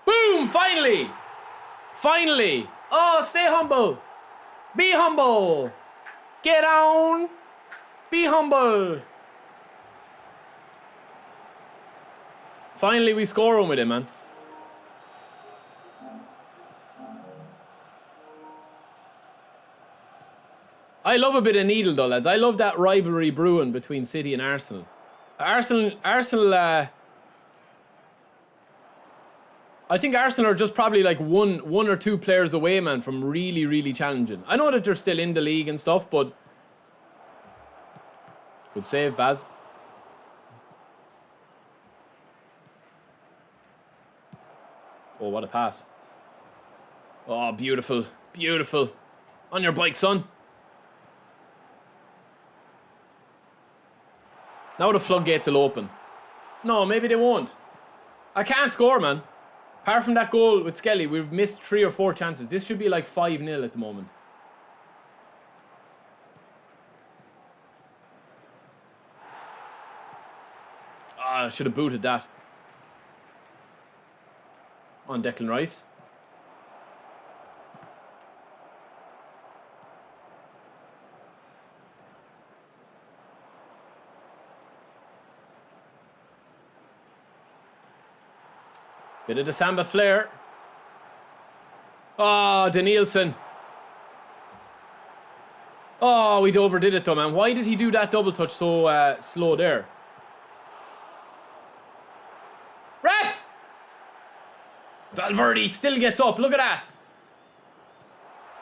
Boom! Finally! Finally! Oh, stay humble! Be humble! Get on! Be humble! Finally, we score one with him, man. I love a bit of needle, though, lads. I love that rivalry brewing between City and Arsenal. Arsenal, I think Arsenal are just probably like one or two players away, man, from really, really challenging. I know that they're still in the league and stuff, but... Good save, Baz. Oh, what a pass. Oh, beautiful. Beautiful. On your bike, son. Now the floodgates will open. No, maybe they won't. I can't score, man. Apart from that goal with Skelly, we've missed 3 or 4 chances. This should be like 5-0 at the moment. Ah, I should have booted that. On Declan Rice. Bit of the Samba flair. Oh, Danielson. Oh, we overdid it though, man. Why did he do that double touch so slow there? Ref! Valverde still gets up. Look at that.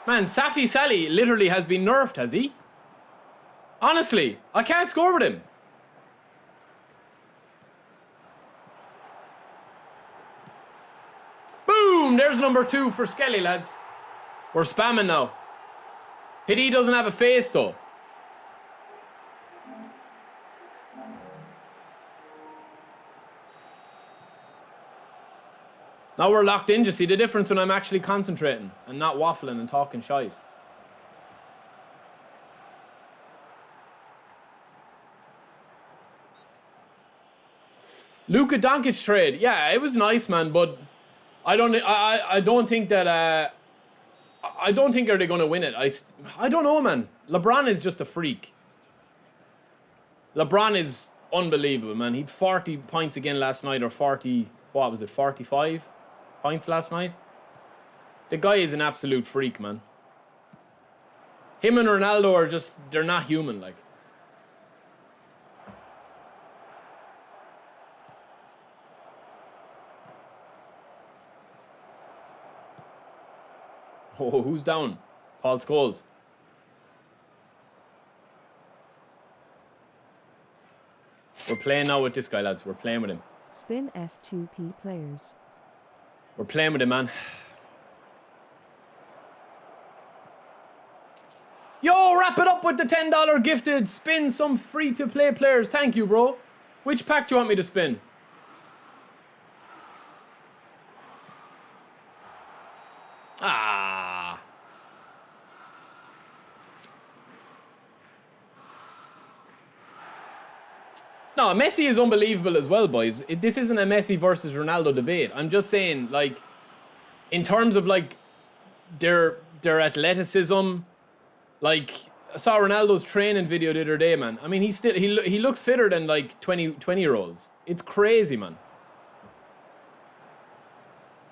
Man, Safi Sally literally has been nerfed, has he? Honestly, I can't score with him. Boom! There's number 2 for Skelly, lads. We're spamming now. Pity he doesn't have a face, though. Now we're locked in. Just see the difference when I'm actually concentrating and not waffling and talking shite. Luka Doncic trade. Yeah, it was nice, man, but I don't think that I don't think they're going to win it. I don't know, man. LeBron is just a freak. LeBron is unbelievable, man. He had 40 points again last night, or 40, what was it, 45 points last night? The guy is an absolute freak, man. Him and Ronaldo are just, they're not human, like. Oh, who's down? Paul Scholes. We're playing now with this guy, lads. We're playing with him. Spin F2P players. We're playing with him, man. Yo, wrap it up with the $10 gifted. Spin some free-to-play players. Thank you, bro. Which pack do you want me to spin? Ah. No, Messi is unbelievable as well, boys. This isn't a Messi versus Ronaldo debate. I'm just saying, like, in terms of, like, their athleticism, like, I saw Ronaldo's training video the other day, man. I mean, he looks fitter than, like, 20-year-olds. It's crazy, man.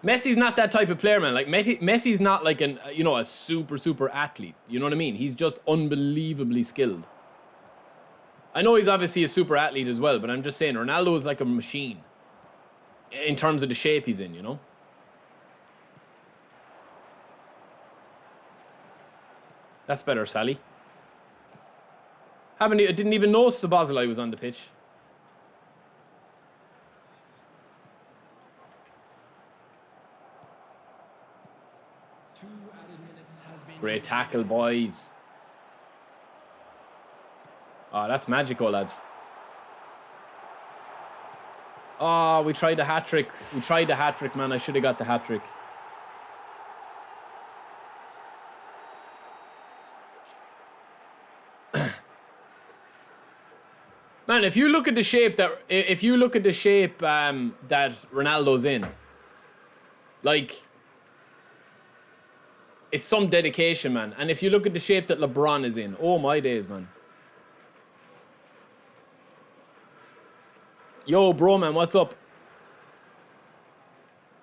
Messi's not that type of player, man. Like, Messi's not like a super athlete. You know what I mean? He's just unbelievably skilled. I know he's obviously a super athlete as well, but I'm just saying Ronaldo is like a machine in terms of the shape he's in, you know? That's better, Sally. I didn't even know Szoboszlai was on the pitch. Great tackle, boys. Oh, that's magical, lads. Oh, we tried the hat-trick. We tried the hat-trick, man. I should have got the hat-trick. Man, if you look at the shape that Ronaldo's in, like, it's some dedication, man. And if you look at the shape that LeBron is in, oh my days, man. Yo, bro, man, what's up?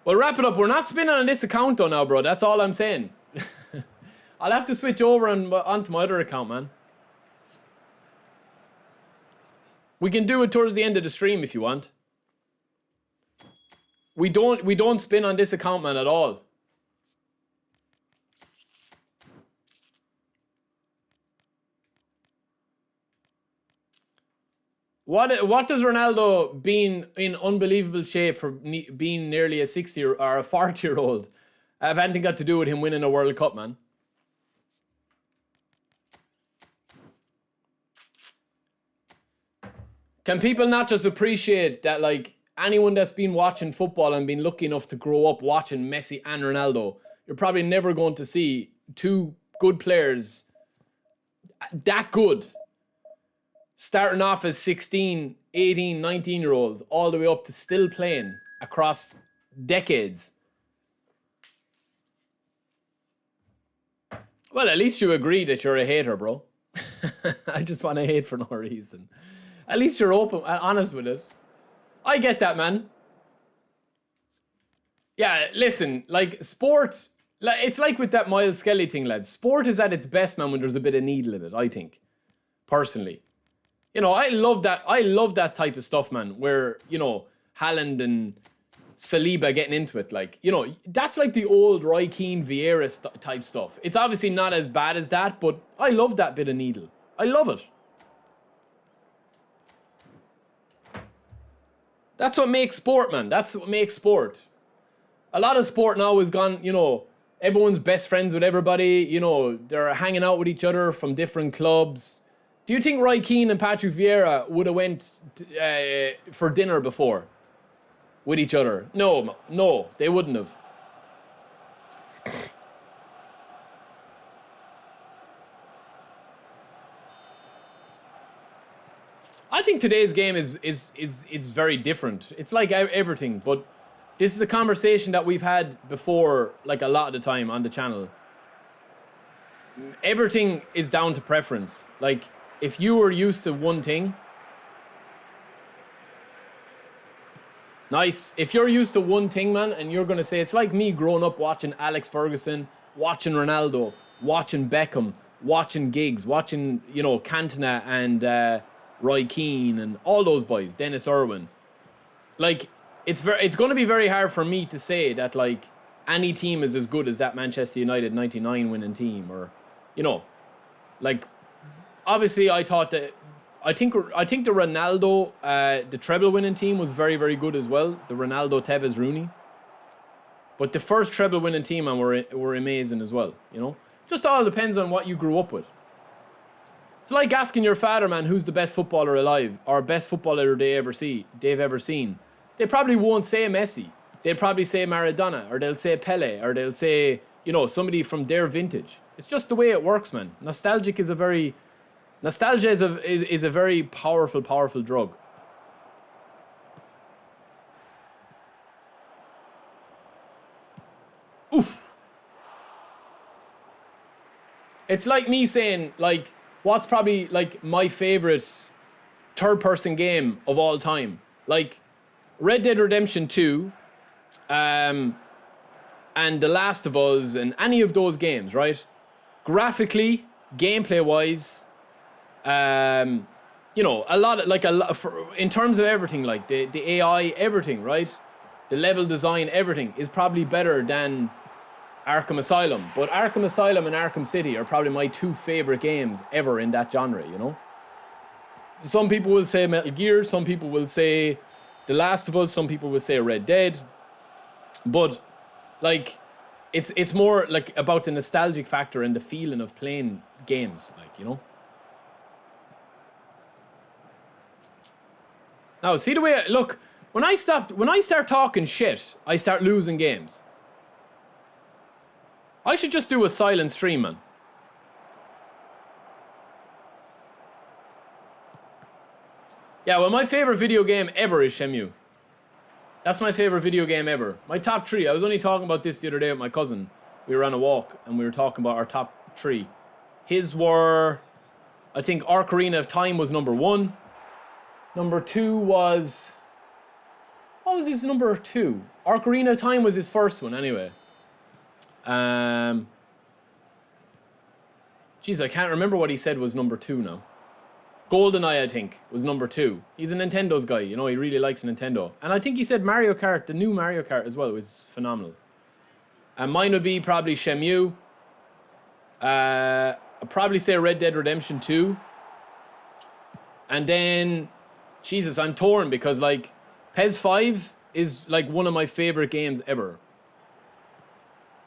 Well, wrap it up. We're not spinning on this account, though, now, bro. That's all I'm saying. I'll have to switch over onto my other account, man. We can do it towards the end of the stream if you want. We don't spin on this account, man, at all. What does Ronaldo, being in unbelievable shape for being nearly a 60 or a 40-year-old, have anything got to do with him winning a World Cup, man? Can people not just appreciate that, like, anyone that's been watching football and been lucky enough to grow up watching Messi and Ronaldo, you're probably never going to see two good players that good starting off as 16, 18, 19-year-olds all the way up to still playing across decades. Well, at least you agree that you're a hater, bro. I just want to hate for no reason. At least you're open and honest with it. I get that, man. Yeah, listen, like, sport, It's like with that Miles Skelly thing, lads. Sport is at its best, man, when there's a bit of needle in it, I think. Personally. You know, I love that type of stuff, man, where, you know, Haaland and Saliba getting into it. Like, you know, that's like the old Roy Keane, Vieira type stuff. It's obviously not as bad as that, but I love that bit of needle. I love it. That's what makes sport, man. That's what makes sport. A lot of sport now has gone, you know, everyone's best friends with everybody. You know, they're hanging out with each other from different clubs. Do you think Roy Keane and Patrick Vieira would have went for dinner before with each other? No, they wouldn't have. I think today's game is very different. It's like everything, but this is a conversation that we've had before, like a lot of the time on the channel. Everything is down to preference. Like, if you were used to one thing, nice. If you're used to one thing, man, and you're gonna say, it's like me growing up watching Alex Ferguson, watching Ronaldo, watching Beckham, watching Giggs, watching, you know, Cantona and Roy Keane and all those boys, Dennis Irwin. Like, it's going to be very hard for me to say that, like, any team is as good as that Manchester United 99 winning team, or, you know, like, obviously I thought that I think the Ronaldo the treble winning team was very, very good as well, the Ronaldo, Tevez, Rooney. But the first treble winning team, man, were amazing as well, you know. Just all depends on what you grew up with. It's like asking your father, man, who's the best footballer alive, or best footballer they've ever seen. They probably won't say Messi. They'll probably say Maradona, or they'll say Pele, or they'll say, you know, somebody from their vintage. It's just the way it works, man. Nostalgia is a very powerful drug. Oof. It's like me saying, like, what's probably, like, my favorite third-person game of all time. Like, Red Dead Redemption 2, and The Last of Us, and any of those games, right? Graphically, gameplay-wise, you know, in terms of everything, like, the AI, everything, right? The level design, everything, is probably better than Arkham Asylum. But Arkham Asylum and Arkham City are probably my two favorite games ever in that genre, you know? Some people will say Metal Gear, some people will say The Last of Us, some people will say Red Dead. But, like, it's more, like, about the nostalgic factor and the feeling of playing games, like, you know? Now, see the way, look, when I start talking shit, I start losing games. I should just do a silent stream, man. Yeah, well, my favorite video game ever is Shenmue. That's my favorite video game ever. My top 3. I was only talking about this the other day with my cousin. We were on a walk, and we were talking about our top 3. His were, I think, Ocarina of Time was number 1. Number 2 was... What was his number 2? Ocarina of Time was his first one, anyway. Jeez, I can't remember what he said was number 2 now. GoldenEye, I think, was number 2. He's a Nintendo's guy, you know, he really likes Nintendo. And I think he said Mario Kart, the new Mario Kart as well, was phenomenal. And mine would be probably Shenmue. I'd probably say Red Dead Redemption 2. And then, Jesus, I'm torn because, like, PES 5 is, like, one of my favorite games ever.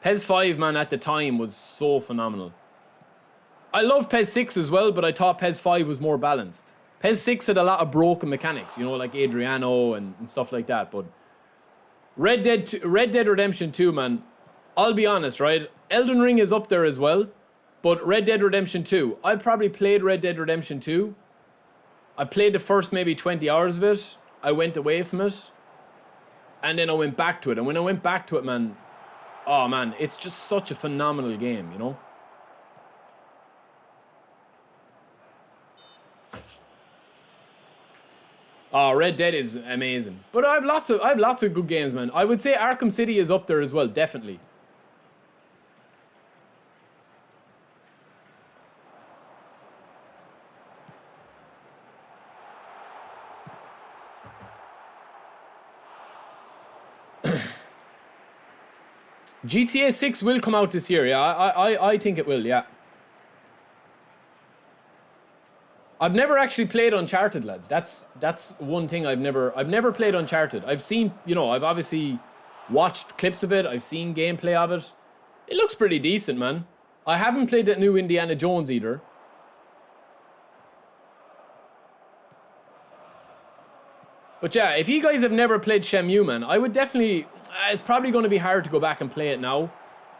PES 5, man, at the time was so phenomenal. I love PES 6 as well, but I thought PES 5 was more balanced. PES 6 had a lot of broken mechanics, you know, like Adriano and stuff like that, but Red Dead Redemption 2, man, I'll be honest, right? Elden Ring is up there as well, but Red Dead Redemption 2, I probably played Red Dead Redemption 2. I played the first maybe 20 hours of it. I went away from it, and then I went back to it. And when I went back to it, man, oh man, it's just such a phenomenal game, you know? Oh, Red Dead is amazing. But I have lots of good games, man. I would say Arkham City is up there as well, definitely. GTA 6 will come out this year. Yeah, I think it will. Yeah. I've never actually played Uncharted, lads. That's one thing I've never played Uncharted. I've seen, you know, I've obviously watched clips of it. I've seen gameplay of it. It looks pretty decent, man. I haven't played that new Indiana Jones either. But yeah, if you guys have never played Shenmue, man, I would definitely... it's probably going to be hard to go back and play it now.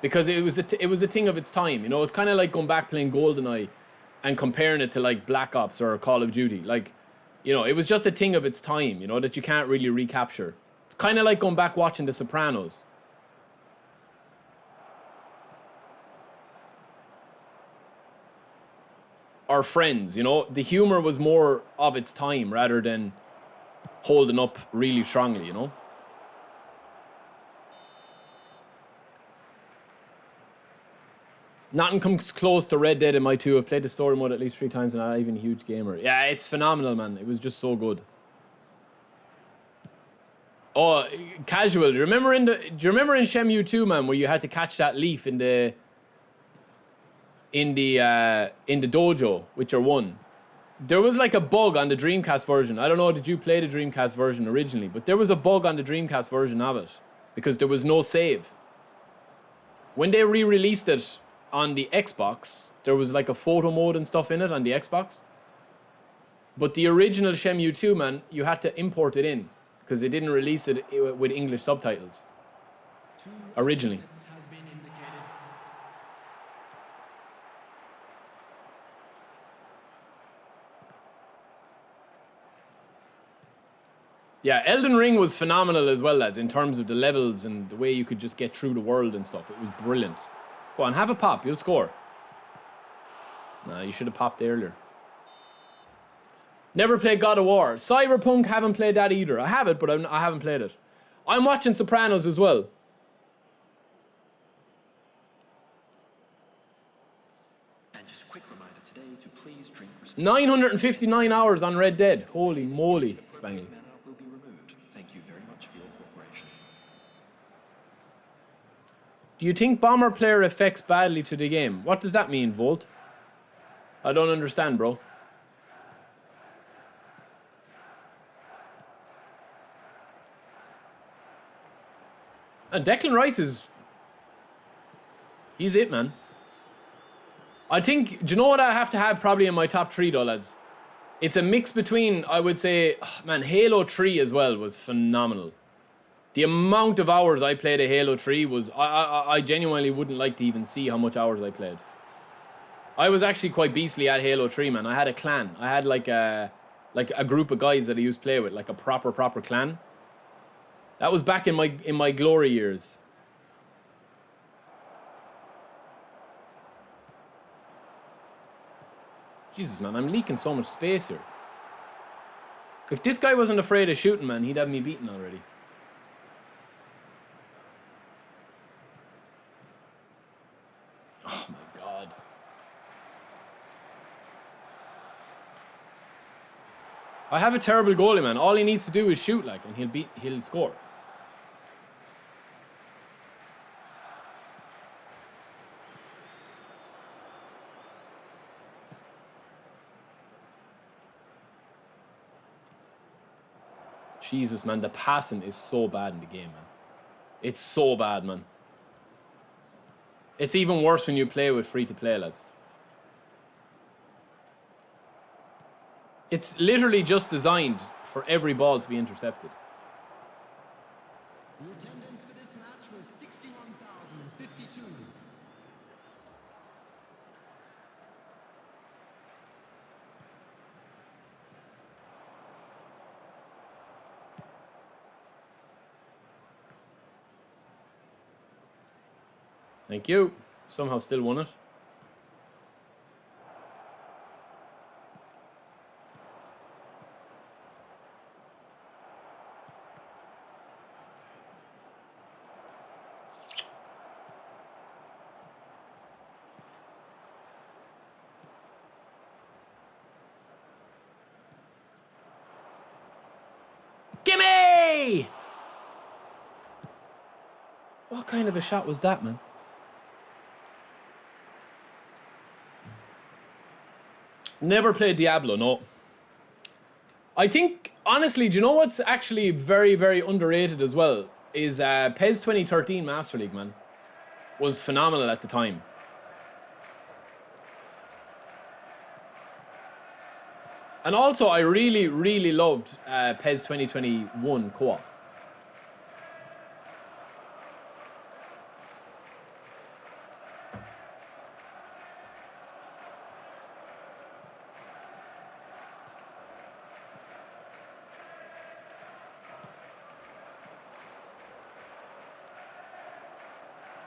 Because it was a thing of its time, you know? It's kind of like going back playing GoldenEye and comparing it to, like, Black Ops or Call of Duty. Like, you know, it was just a thing of its time, you know, that you can't really recapture. It's kind of like going back watching The Sopranos. Or Friends, you know? The humor was more of its time rather than holding up really strongly, you know? Nothing comes close to Red Dead in my 2. I've played the story mode at least 3 times and I'm not even a huge gamer. Yeah, it's phenomenal, man. It was just so good. Oh, casual. Do you remember in Shenmue 2, man, where you had to catch that leaf in the dojo with your one? There was like a bug on the Dreamcast version. I don't know, did you play the Dreamcast version originally? But there was a bug on the Dreamcast version of it because there was no save. When they re-released it on the Xbox, there was like a photo mode and stuff in it on the Xbox. But the original Shenmue 2, man, you had to import it in because they didn't release it with English subtitles originally. Yeah, Elden Ring was phenomenal as well, lads, in terms of the levels and the way you could just get through the world and stuff. It was brilliant. Go on, have a pop. You'll score. Nah, you should have popped earlier. Never played God of War. Cyberpunk, haven't played that either. I have it, but I haven't played it. I'm watching Sopranos as well. And just a quick reminder today to please drink responsibly. 959 hours on Red Dead. Holy moly, Spangly. Will be removed. Thank you very much for your cooperation. Do you think bomber player affects badly to the game? What does that mean, Volt? I don't understand, bro. And Declan Rice is... he's it, man. I think... do you know what I have to have probably in my top 3, though, lads? It's a mix between, I would say... oh, man, Halo 3 as well was phenomenal. The amount of hours I played a Halo 3 was... I genuinely wouldn't like to even see how much hours I played. I was actually quite beastly at Halo 3, man. I had a clan. I had like a group of guys that I used to play with, like a proper clan. That was back in my glory years. Jesus, man, I'm leaking so much space here. If this guy wasn't afraid of shooting, man, he'd have me beaten already. Oh my god. I have a terrible goalie, man. All he needs to do is shoot, like, and he'll score. Jesus, man, the passing is so bad in the game, man. It's so bad, man. It's even worse when you play with free-to-play, lads. It's literally just designed for every ball to be intercepted. The attendance for this match was 61,052. Thank you. Somehow still won it. Gimme! What What kind of a shot was that, man? Never played Diablo, no. I think, honestly, do you know what's actually very, very underrated as well? Is PES 2013 Master League, man. Was phenomenal at the time. And also, I really, really loved PES 2021 co-op.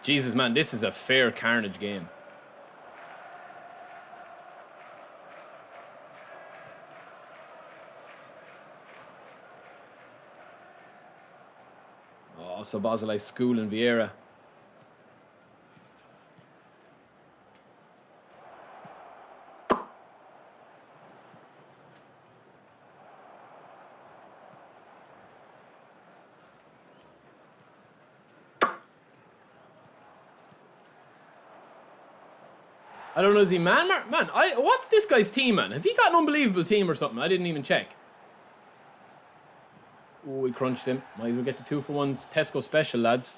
Jesus, man, this is a fair carnage game. Oh, so Basilei School in Vieira. I don't know, is he man? Man, what's this guy's team, man? Has he got an unbelievable team or something? I didn't even check. Oh, we crunched him. Might as well get the 2-for-1 Tesco special, lads.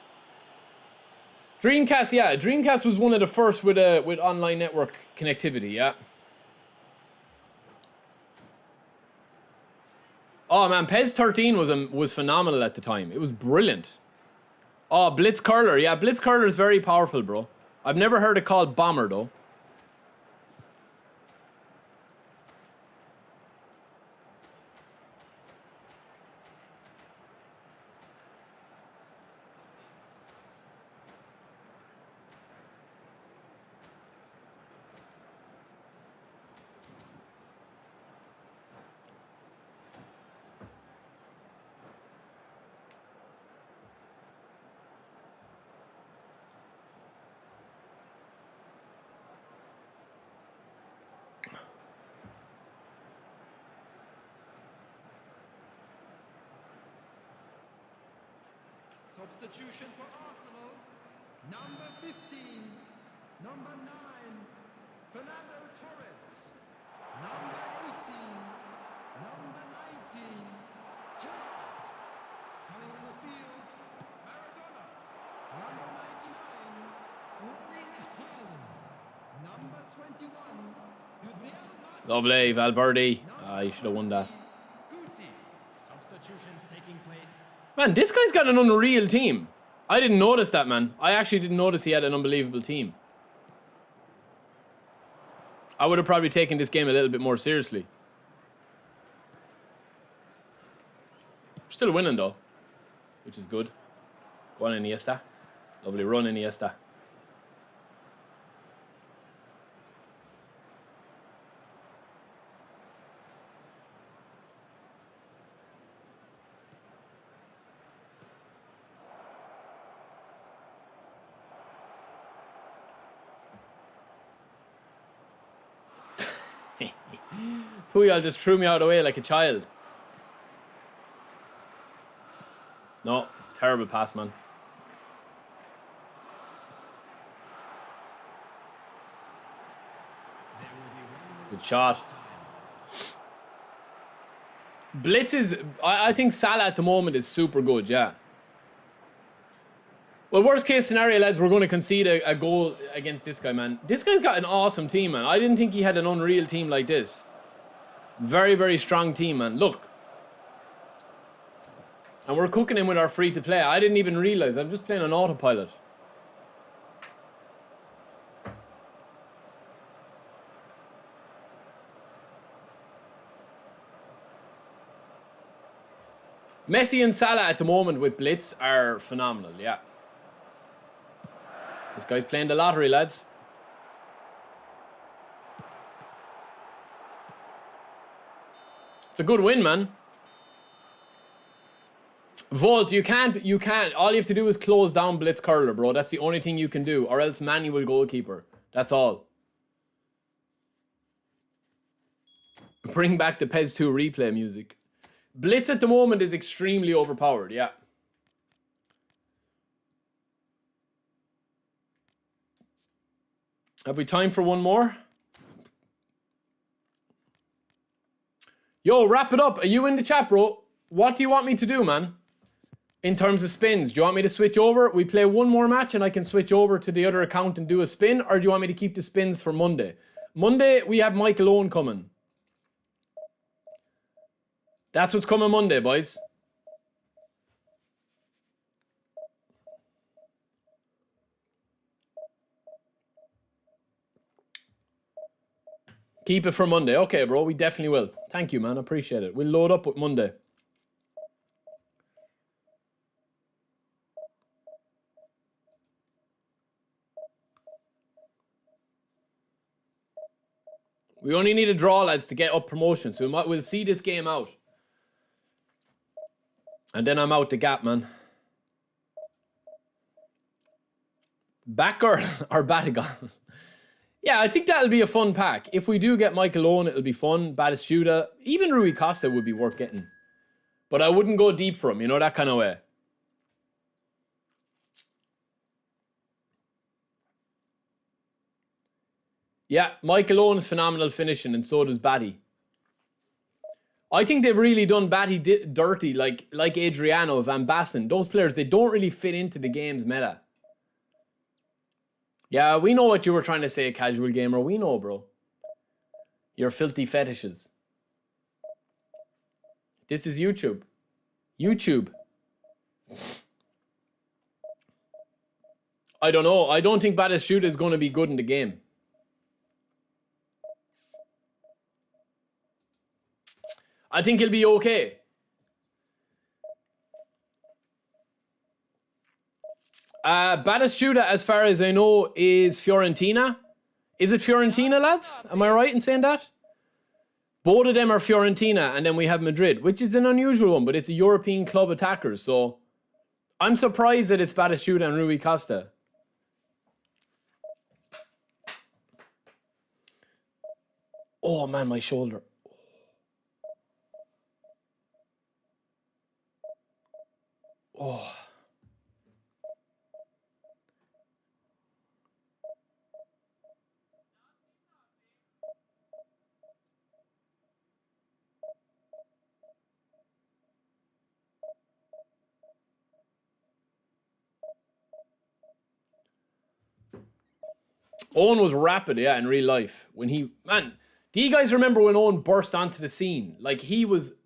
Dreamcast, yeah. Dreamcast was one of the first with online network connectivity, yeah. Oh, man, PES 13 was phenomenal at the time. It was brilliant. Oh, Blitz Curler. Yeah, Blitz Curler is very powerful, bro. I've never heard it called Bomber, though. Substitution for Arsenal. Number 15. Number 9. Fernando Torres. Number 18. Number 19. Coming on the field. Maradona. Number 99. Erling Haaland. Number 21. Gabriel Martinez. Lovely, Valverde. You should have won that. Substitutions taking place. Man, this guy's got an unreal team. I didn't notice that, man. I actually didn't notice he had an unbelievable team. I would have probably taken this game a little bit more seriously. Still winning, though, which is good. Go on, Iniesta. Lovely run, Iniesta. Puyol just threw me out of the way like a child. No, terrible pass, man. Good shot. Blitz is... I think Salah at the moment is super good, yeah. Well, worst case scenario, lads, we're going to concede a goal against this guy, man. This guy's got an awesome team, man. I didn't think he had an unreal team like this. Very, very strong team, man. Look. And we're cooking him with our free-to-play. I didn't even realize. I'm just playing on autopilot. Messi and Salah at the moment with Blitz are phenomenal, yeah. This guy's playing the lottery, lads. It's a good win, man. Volt, you can't. All you have to do is close down Blitz Curler, bro. That's the only thing you can do. Or else manual goalkeeper. That's all. Bring back the PES 2 replay music. Blitz at the moment is extremely overpowered, yeah. Have we time for one more? Yo, wrap it up. Are you in the chat, bro? What do you want me to do, man? In terms of spins, do you want me to switch over? We play one more match and I can switch over to the other account and do a spin, or do you want me to keep the spins for Monday? Monday, we have Michael Owen coming. That's what's coming Monday, boys. Keep it for Monday. Okay, bro, we definitely will. Thank you, man. Appreciate it. We'll load up with Monday. We only need a draw, lads, to get up promotion. So we'll see this game out. And then I'm out the gap, man. Backer or Batagon? Yeah, I think that'll be a fun pack. If we do get Michael Owen, it'll be fun. Batistuta, even Rui Costa would be worth getting. But I wouldn't go deep for him, you know, that kind of way. Yeah, Michael Owen's phenomenal finishing, and so does Batty. I think they've really done Batty dirty, like Adriano, Van Basten. Those players, they don't really fit into the game's meta. Yeah, we know what you were trying to say, casual gamer. We know, bro. Your filthy fetishes. This is YouTube. YouTube. I don't know. I don't think Batistuta is going to be good in the game. I think he'll be okay. Batistuta, as far as I know, is Fiorentina. Is it Fiorentina, lads? Am I right in saying that? Both of them are Fiorentina, and then we have Madrid, which is an unusual one, but it's a European club attackers, so I'm surprised that it's Batistuta and Rui Costa. Oh, man, my shoulder. Oh. Owen was rapid, yeah, in real life. When he... Man, do you guys remember when Owen burst onto the scene? Like, he was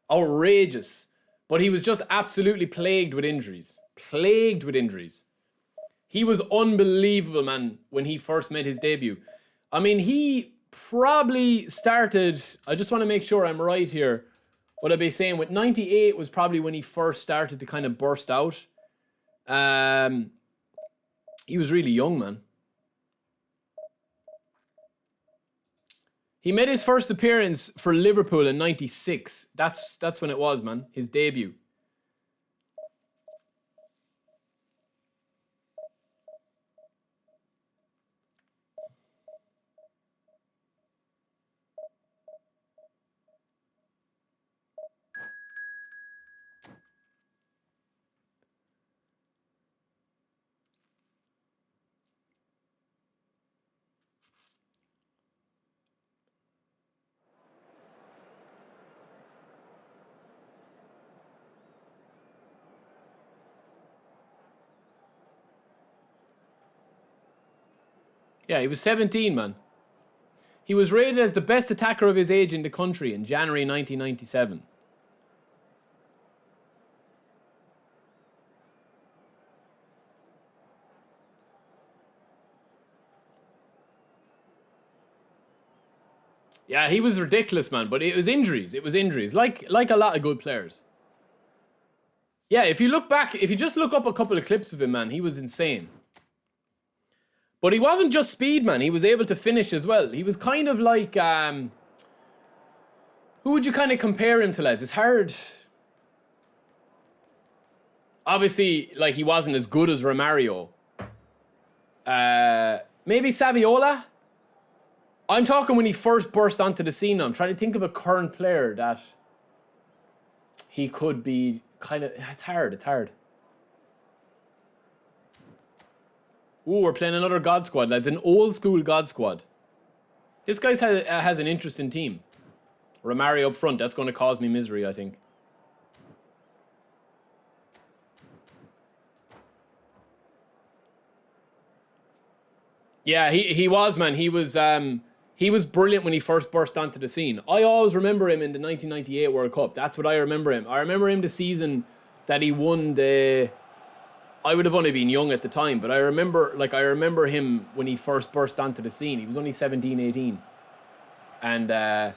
outrageous. But he was just absolutely plagued with injuries. Plagued with injuries. He was unbelievable, man, when he first made his debut. I mean, he probably started... I just want to make sure I'm right here. What I'd be saying, with 98 was probably when he first started to kind of burst out. He was really young, man. He made his first appearance for Liverpool in 96. That's when it was, man. His debut. Yeah, he was 17, man. He was rated as the best attacker of his age in the country in January 1997. Yeah, he was ridiculous, man. But it was injuries. It was injuries. Like a lot of good players. Yeah, if you look back, if you just look up a couple of clips of him, man, he was insane. But he wasn't just speed, man. He was able to finish as well. He was kind of like... who would you kind of compare him to, lads? It's hard. Obviously, like, he wasn't as good as Romario. Maybe Saviola? I'm talking when he first burst onto the scene now. I'm trying to think of a current player that he could be kind of... It's hard, it's hard. Ooh, we're playing another God Squad, lads. An old school God Squad. This guy has an interesting team. Romario up front. That's going to cause me misery, I think. Yeah, he was, man. He was brilliant when he first burst onto the scene. I always remember him in the 1998 World Cup. That's what I remember him. I remember him the season that he won the... I would have only been young at the time, but I remember him when he first burst onto the scene. He was only 17, 18. And I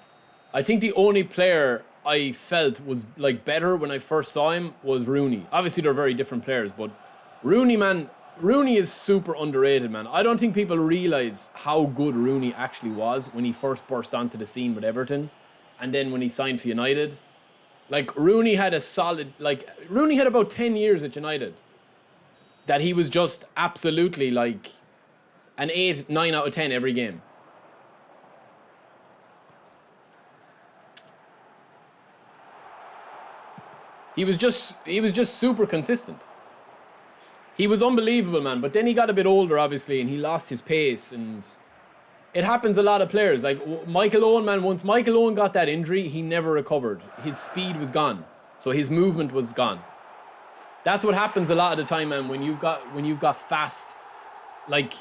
think the only player I felt was like better when I first saw him was Rooney. Obviously, they're very different players, but Rooney, man, Rooney is super underrated, man. I don't think people realize how good Rooney actually was when he first burst onto the scene with Everton, and then when he signed for United. Like, Rooney had about 10 years at United that he was just absolutely like an 8, 9 out of 10 every game. He was just super consistent. He was unbelievable, man. But then he got a bit older, obviously, and he lost his pace. And it happens a lot of players. Like Michael Owen, man. Once Michael Owen got that injury, he never recovered. His speed was gone, so his movement was gone. That's what happens a lot of the time, man. When you've got fast, like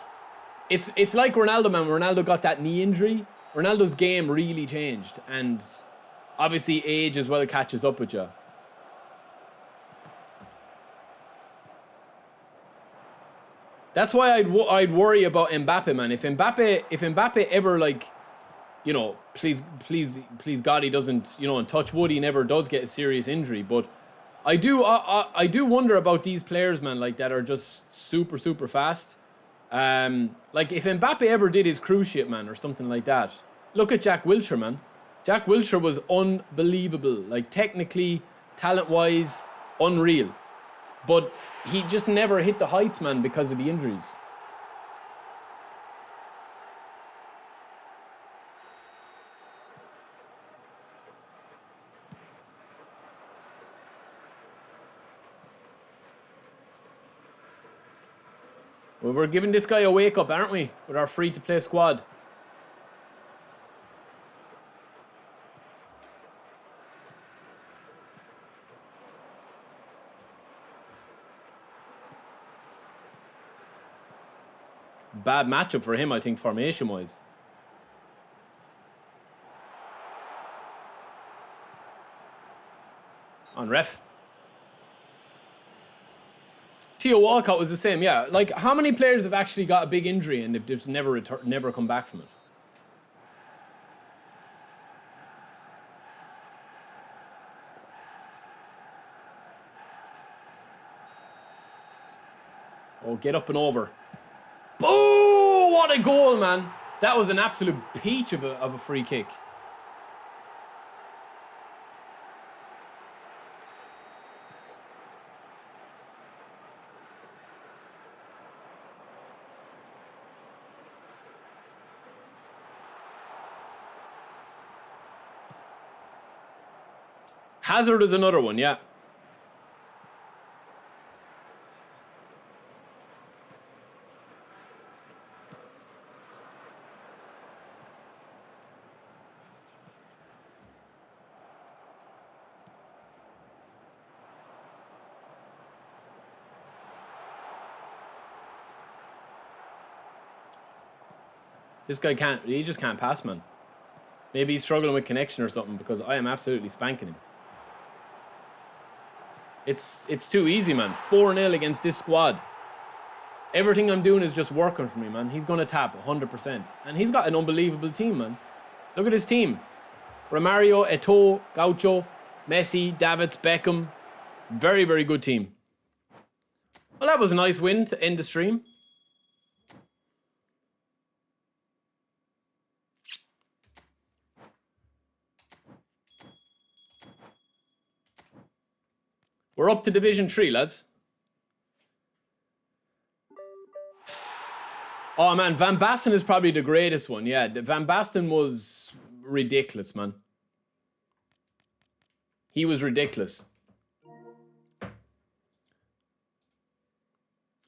it's like Ronaldo, man. When Ronaldo got that knee injury, Ronaldo's game really changed, and obviously age as well catches up with you. That's why I'd worry about Mbappe, man. If Mbappe ever, like, you know, please God, he doesn't, you know, and touch wood, he never does get a serious injury. But I do wonder about these players, man, like that are just super fast. Like if Mbappe ever did his cruise ship, man, or something like that. Look at Jack Wilshere, man. Jack Wilshere was unbelievable, like technically, talent-wise, unreal. But he just never hit the heights, man, because of the injuries. Well, we're giving this guy a wake-up, aren't we? With our free-to-play squad. Bad matchup for him, I think, formation-wise. On ref. Theo Walcott was the same, yeah. Like, how many players have actually got a big injury and they've just never come back from it? Oh, get up and over. Oh, what a goal, man. That was an absolute peach of a free kick. Hazard is another one, yeah. This guy he just can't pass, man. Maybe he's struggling with connection or something, because I am absolutely spanking him. It's too easy, man. 4-0 against this squad. Everything I'm doing is just working for me, man. He's going to tap 100%. And he's got an unbelievable team, man. Look at his team. Romario, Eto'o, Gaucho, Messi, Davids, Beckham. Very, very good team. Well, that was a nice win to end the stream. We're up to Division 3, lads. Oh, man, Van Basten is probably the greatest one. Yeah, Van Basten was ridiculous, man. He was ridiculous.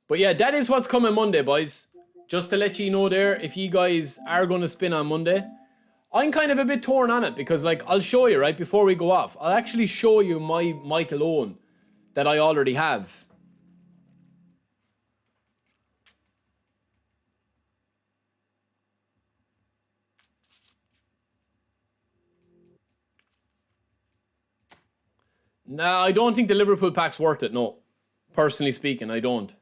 But yeah, that is what's coming Monday, boys. Just to let you know there, if you guys are going to spin on Monday, I'm kind of a bit torn on it because, like, I'll show you, right, before we go off. I'll actually show you my Michael Owen that I already have. Nah, I don't think the Liverpool pack's worth it, no. Personally speaking, I don't.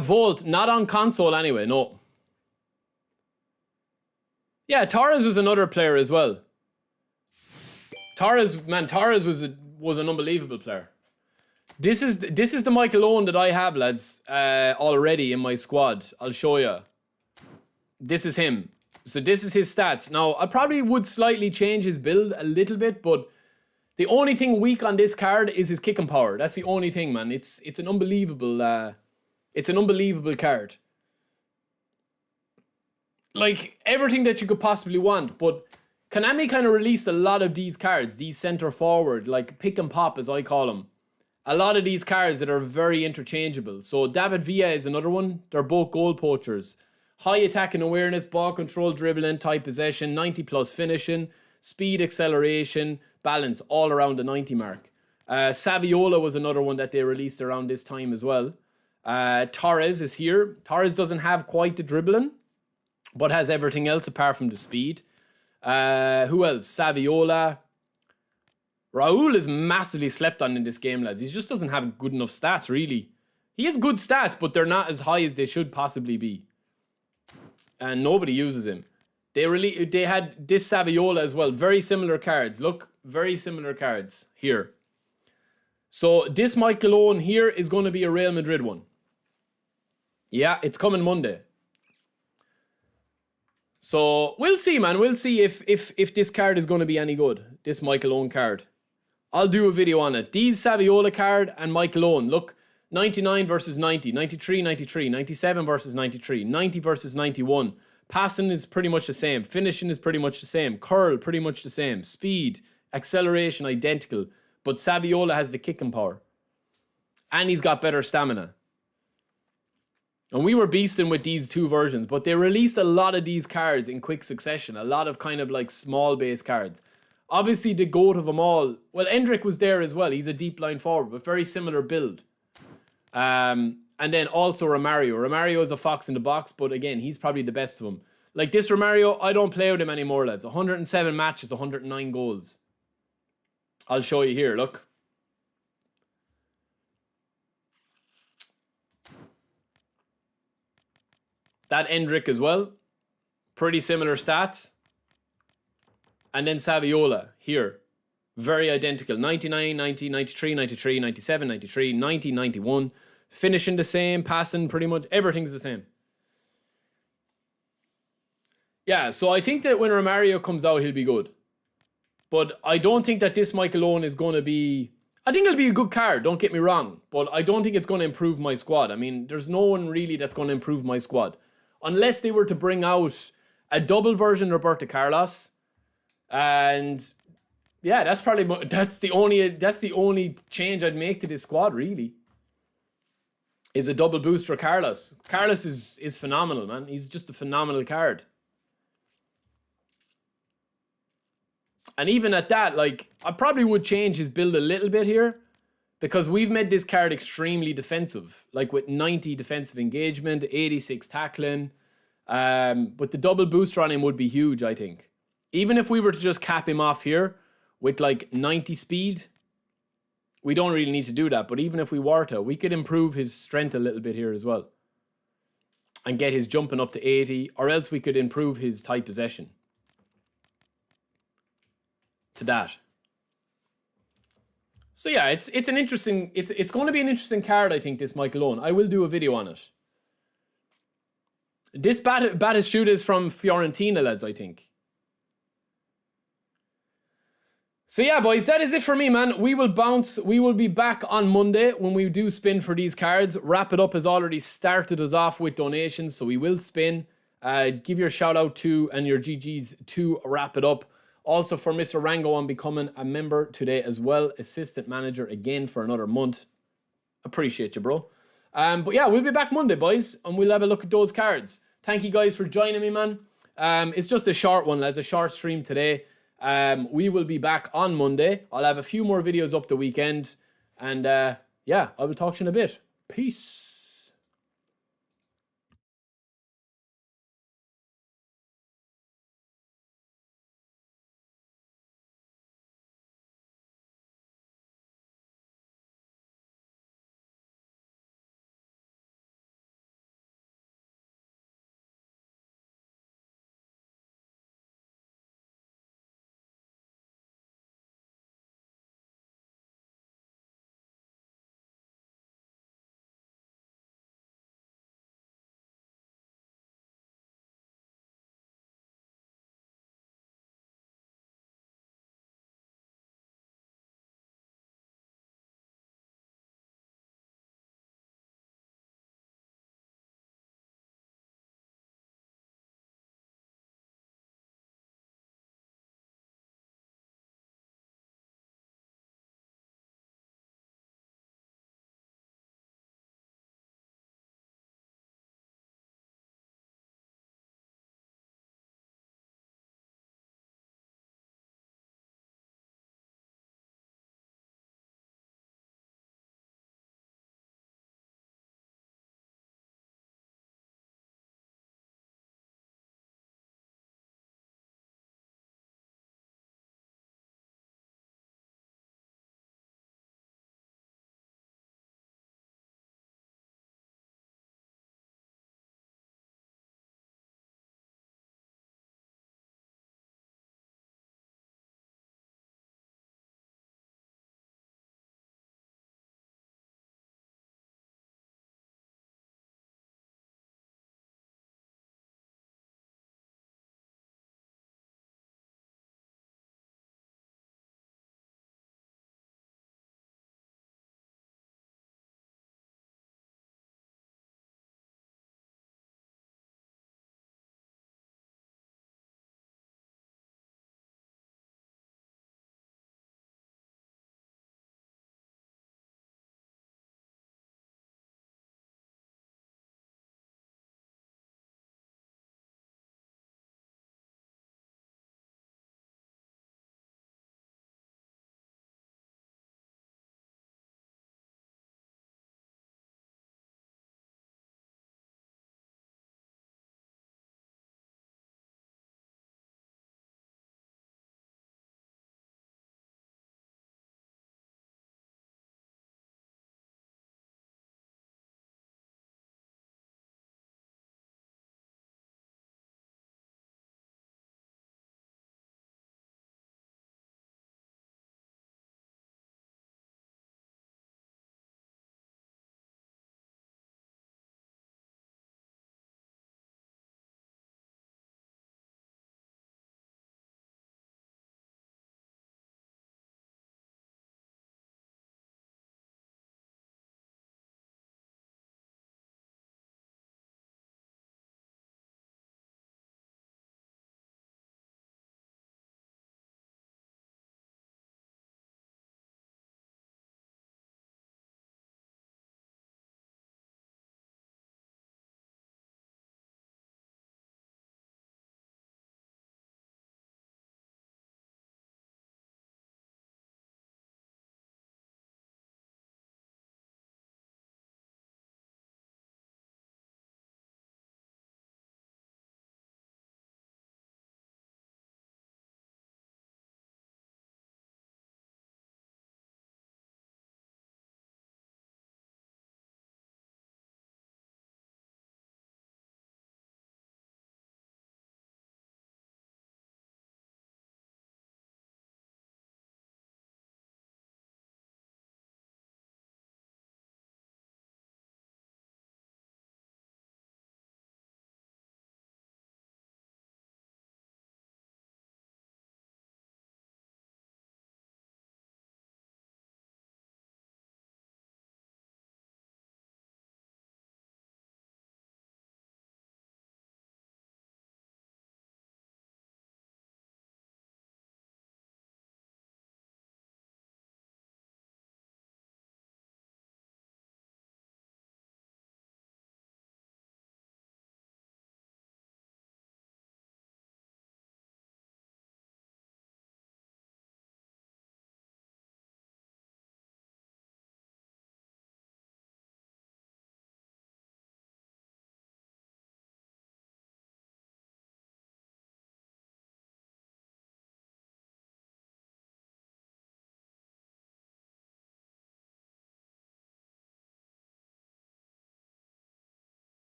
Volt, not on console anyway, no. Yeah, Torres was another player as well. Torres was an unbelievable player. This is the Michael Owen that I have, lads, already in my squad. I'll show you. This is him. So this is his stats. Now, I probably would slightly change his build a little bit, but the only thing weak on this card is his kicking power. That's the only thing, man. It's an unbelievable card. Like, everything that you could possibly want, but Konami kind of released a lot of these cards, these center forward, like pick and pop as I call them. A lot of these cards that are very interchangeable. So David Villa is another one. They're both goal poachers. High attacking awareness, ball control, dribbling, tight possession, 90 plus finishing, speed, acceleration, balance, all around the 90 mark. Saviola was another one that they released around this time as well. Torres is here. Torres doesn't have quite the dribbling, but has everything else apart from the speed. Who else? Saviola. Raul is massively slept on in this game, lads. He just doesn't have good enough stats, really. He has good stats, but they're not as high as they should possibly be. And nobody uses him. They had this Saviola as well. Very similar cards. Look, very similar cards here. So this Michael Owen here is going to be a Real Madrid one. Yeah, it's coming Monday. So we'll see, man. We'll see if this card is going to be any good. This Michael Owen card. I'll do a video on it. These Saviola card and Michael Owen. Look, 99 versus 90, 93, 93, 97 versus 93, 90 versus 91. Passing is pretty much the same. Finishing is pretty much the same. Curl, pretty much the same. Speed, acceleration, identical. But Saviola has the kicking power. And he's got better stamina. And we were beasting with these two versions, but they released a lot of these cards in quick succession. A lot of kind of like small base cards. Obviously, the GOAT of them all. Well, Endrick was there as well. He's a deep line forward, but very similar build. And then also Romario. Romario is a fox in the box, but again, he's probably the best of them. Like this Romario, I don't play with him anymore, lads. 107 matches, 109 goals. I'll show you here, look. That Endrick as well. Pretty similar stats. And then Saviola here. Very identical. 99, 90, 93, 93, 97, 93, 90, 91. Finishing the same, passing pretty much. Everything's the same. Yeah, so I think that when Romario comes out, he'll be good. But I don't think that this Michael Owen is going to be... I think it'll be a good card, don't get me wrong. But I don't think it's going to improve my squad. I mean, there's no one really that's going to improve my squad. Unless they were to bring out a double version Roberto Carlos. And yeah, that's the only change I'd make to this squad, really. Is a double booster Carlos. Carlos is phenomenal, man. He's just a phenomenal card. And even at that, like, I probably would change his build a little bit here. Because we've made this card extremely defensive. Like with 90 defensive engagement, 86 tackling. But the double booster on him would be huge, I think. Even if we were to just cap him off here with like 90 speed, we don't really need to do that. But even if we were to, we could improve his strength a little bit here as well. And get his jumping up to 80. Or else we could improve his tight possession. To that. So yeah, it's an interesting... It's going to be an interesting card, I think, this Michael Owen. I will do a video on it. This Batistuta is from Fiorentina, lads, I think. So yeah, boys, that is it for me, man. We will bounce. We will be back on Monday when we do spin for these cards. Wrap It Up has already started us off with donations, so we will spin. Give your shout out to and your GGs to wrap it up. Also for Mr. Rango on becoming a member today as well. Assistant manager again for another month. Appreciate you, bro. But yeah, we'll be back Monday, boys, and we'll have a look at those cards. Thank you guys for joining me, man. It's just a short one, lads, a short stream today. We will be back on Monday. I'll have a few more videos up the weekend. And yeah, I will talk to you in a bit. Peace.